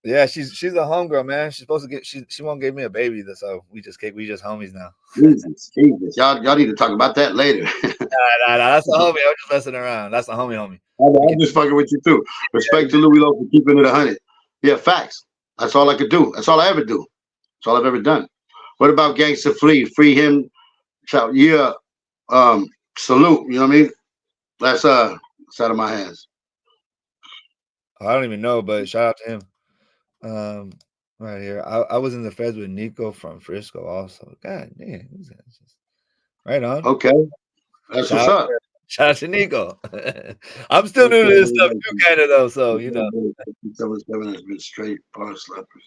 Yeah, she's a homegirl, man. She's supposed to get she won't give me a baby, so we just homies now. Jesus. Y'all need to talk about that later. Nah, that's a homie. I'm just messing around. That's a homie. I'm just fucking with you too. Respect to Louie Loc for keeping it 100. Yeah, facts. That's all I could do. That's all I ever do. That's all I've ever done. What about Gangsta Flea? Free him. Shout, yeah. Salute. You know what I mean? That's it's out of my hands. I don't even know, but shout out to him. Right here. I was in the feds with Nico from Frisco also. God damn, who's that? Right on. Okay. That's what's up. Shout out to Nico. I'm still new to this stuff too, kind of though. So 707 has been straight bar slappers.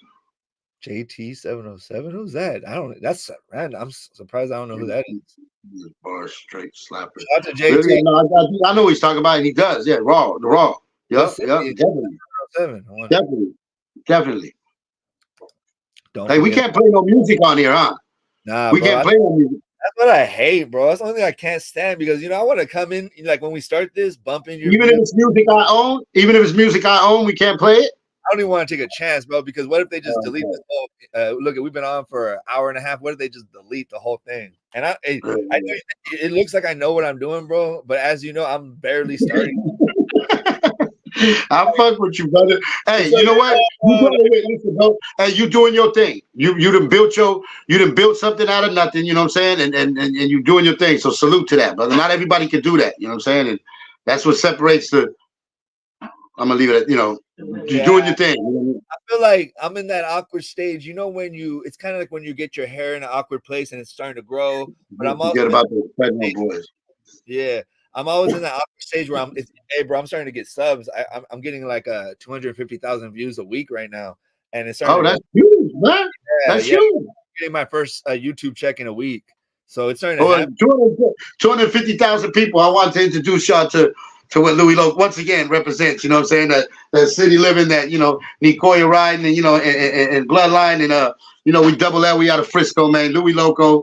JT 707. Who's that? That's random. I'm surprised I don't know who that is. Bar straight slapper. Shout out to JT. Really, I know what he's talking about, and he does. Yeah, the raw. Yep, definitely. Hey, we can't play no music on here, huh? Nah, we can't play no music. That's what I hate, bro. That's the only thing I can't stand because I want to come in like when we start this, bumping your even if it's music I own, we can't play it. I don't even want to take a chance, bro, because what if they just delete this whole look, we've been on for an hour and a half. What if they just delete the whole thing? And I know it looks like I know what I'm doing, bro, but as you know, I'm barely starting. I fuck with you, brother. Hey, you know what? Hey, you doing your thing. You done built something out of nothing, you know what I'm saying? And you doing your thing. So salute to that, brother. Not everybody can do that, you know what I'm saying? And that's what separates the I'm gonna leave it at, you're doing your thing. You know? I feel like I'm in that awkward stage. It's kind of like when you get your hair in an awkward place and it's starting to grow. But I'm also about the pregnant boys. Yeah. I'm always in that awkward stage where hey, bro, I'm starting to get subs. I'm getting like 250,000 views a week right now, and it's starting. Oh, that's huge, man. That's huge. I'm getting my first YouTube check in a week, so it's starting to happen. 250,000 people. I want to introduce y'all to what Louie Loc once again represents. You know what I'm saying? That city living, that Nicoya riding, and and bloodline, and we double that. We out of Frisco, man. Louie Loco.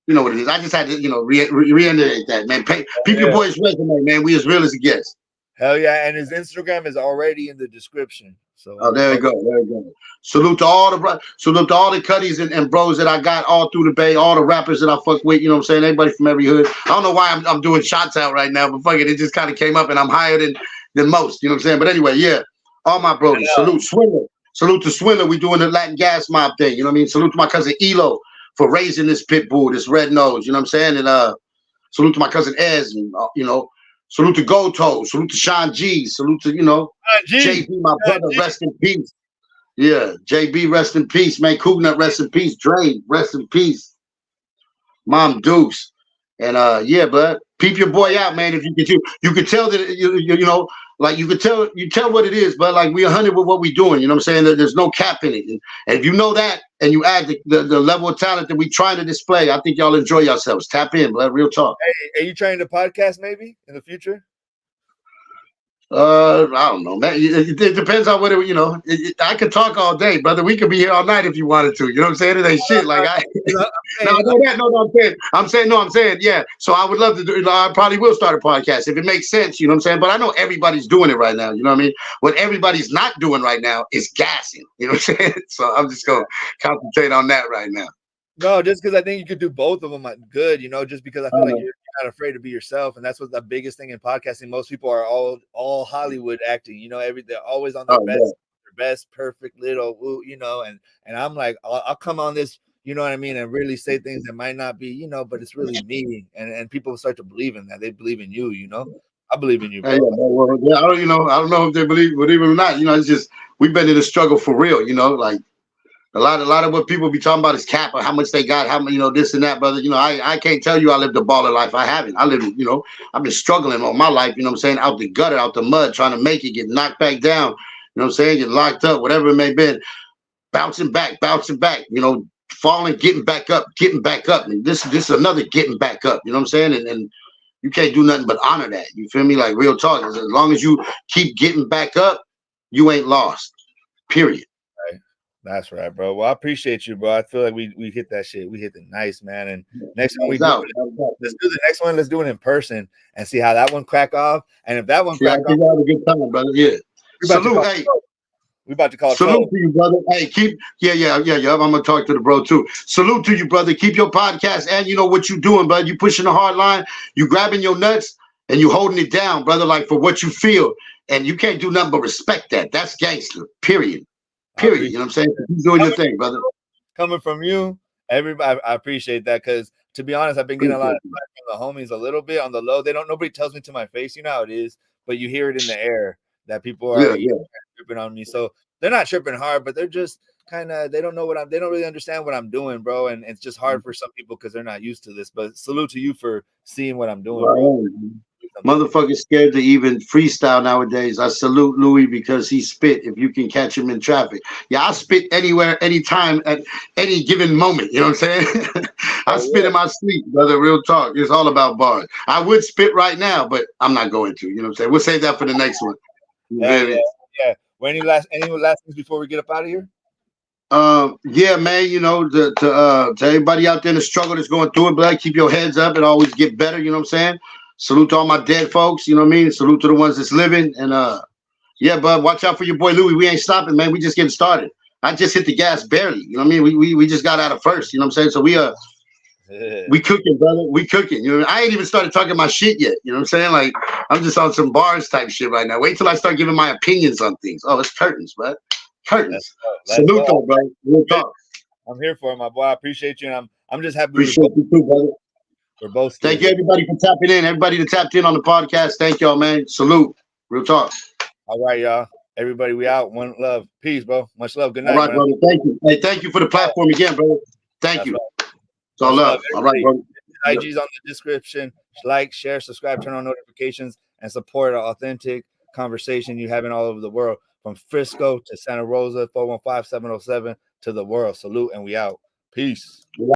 You know what it is. I just had to, reiterate that, man. Peep your boy's resume, man. We as real as it gets. Hell yeah. And his Instagram is already in the description. So there you go. Salute to all the cutties and bros that I got all through the Bay, all the rappers that I fuck with, you know what I'm saying? Everybody from every hood. I don't know why I'm doing shots out right now, but fuck it just kind of came up and I'm higher than most, you know what I'm saying? But anyway, yeah. All my brothers. Salute Swindler. Salute to Swindler. We doing the Latin gas mob thing, you know what I mean? Salute to my cousin Elo for raising this pit bull, this red nose, you know what I'm saying? And salute to my cousin Ez, and salute to Goto, salute to Sean G, salute to JB, my brother, rest in peace. Yeah, JB, rest in peace, man. Cougnut, rest in peace. Dre, rest in peace. Mom Dukes, and yeah, but peep your boy out, man. If you could tell that like you tell what it is, but like we 100 with what we doing. You know what I'm saying? There's no cap in it. And if you know that, and you add the level of talent that we trying to display, I think y'all enjoy yourselves. Tap in, blood. Real talk. Hey, are you trying to podcast maybe in the future? I don't know, man. It depends on what I could talk all day, brother. We could be here all night if you wanted to. You know what I'm saying? It ain't shit. Like I, no, I know that. No, I'm saying, yeah. So I would love to do. I probably will start a podcast if it makes sense. You know what I'm saying? But I know everybody's doing it right now. You know what I mean? What everybody's not doing right now is gassing. You know what I'm saying? So I'm just gonna concentrate on that right now. No, just because I think you could do both of them good, just because I feel like you're not afraid to be yourself. And that's what the biggest thing in podcasting. Most people are all Hollywood acting, they're always on their best, perfect little, and I'm like, I'll come on this, you know what I mean, and really say things that might not be, but it's really me. And people start to believe in that. They believe in you, I believe in you, bro. Yeah, I don't know if they believe it or not. It's just we've been in a struggle for real, like a lot of what people be talking about is cap or how much they got, how much, this and that, brother. I can't tell you I lived a baller life. I haven't. I live, I've been struggling all my life, you know what I'm saying, out the gutter, out the mud, trying to make it, get knocked back down, you know what I'm saying, get locked up, whatever it may be, bouncing back, falling, getting back up. And this is another getting back up, you know what I'm saying? And you can't do nothing but honor that. You feel me? Like real talk. As long as you keep getting back up, you ain't lost. Period. That's right, bro. Well, I appreciate you, bro. I feel like we hit that shit. We hit it nice, man. And next time let's do the next one. Let's do it in person and see how that one crack off. And if that one crack off, have a good time, brother. Yeah. Salute, hey. We about to call. Salute to you, brother. Hey, yeah. I'm gonna talk to the bro too. Salute to you, brother. Keep your podcast, and you know what you doing, bud. You pushing the hard line. You grabbing your nuts and you holding it down, brother. Like for what you feel, and you can't do nothing but respect that. That's gangster. Period. You know what I'm saying? Keep doing your thing, brother. Coming from you, everybody, I appreciate that because to be honest, I've been getting a lot of from the homies a little bit on the low. Nobody tells me to my face, you know how it is, but you hear it in the air that people are tripping on me. So they're not tripping hard, but they're just kind of they don't really understand what I'm doing, bro. And it's just hard for some people because they're not used to this. But salute to you for seeing what I'm doing, bro. Motherfuckers scared to even freestyle nowadays. I salute Louie because he spit if you can catch him in traffic. Yeah, I spit anywhere, anytime, at any given moment. You know what I'm saying? I spit in my sleep, brother. Real talk. It's all about bars. I would spit right now, but I'm not going to. You know what I'm saying? We'll save that for the next one. Yeah. Well, any last things before we get up out of here? Yeah, man, to everybody out there in the struggle that's going through it, blood, keep your heads up and always get better, you know what I'm saying? Salute to all my dead folks, you know what I mean? Salute to the ones that's living. And yeah, bud, watch out for your boy Louie. We ain't stopping, man. We just getting started. I just hit the gas barely, you know what I mean? We just got out of first, you know what I'm saying? So we cooking, brother. We cooking. You know, I ain't even started talking my shit yet. You know what I'm saying? Like I'm just on some bars type shit right now. Wait till I start giving my opinions on things. Oh, it's curtains, bud. Curtains. Salute, bro. We'll talk. I'm here for it, my boy. I appreciate you, and I'm just happy. Appreciate you too, brother. We're both. Thank you, everybody, for tapping in. Everybody that tapped in on the podcast. Thank y'all, man. Salute. Real talk. All right, y'all. Everybody, we out. One love. Peace, bro. Much love. Good night. All right, brother. Thank you. Hey, thank you for the platform again, brother. Thank you. Right. It's all love. All right, brother. IG's on the description. Like, share, subscribe, turn on notifications, and support our authentic conversation you having all over the world. From Frisco to Santa Rosa, 415-707 to the world. Salute, and we out. Peace.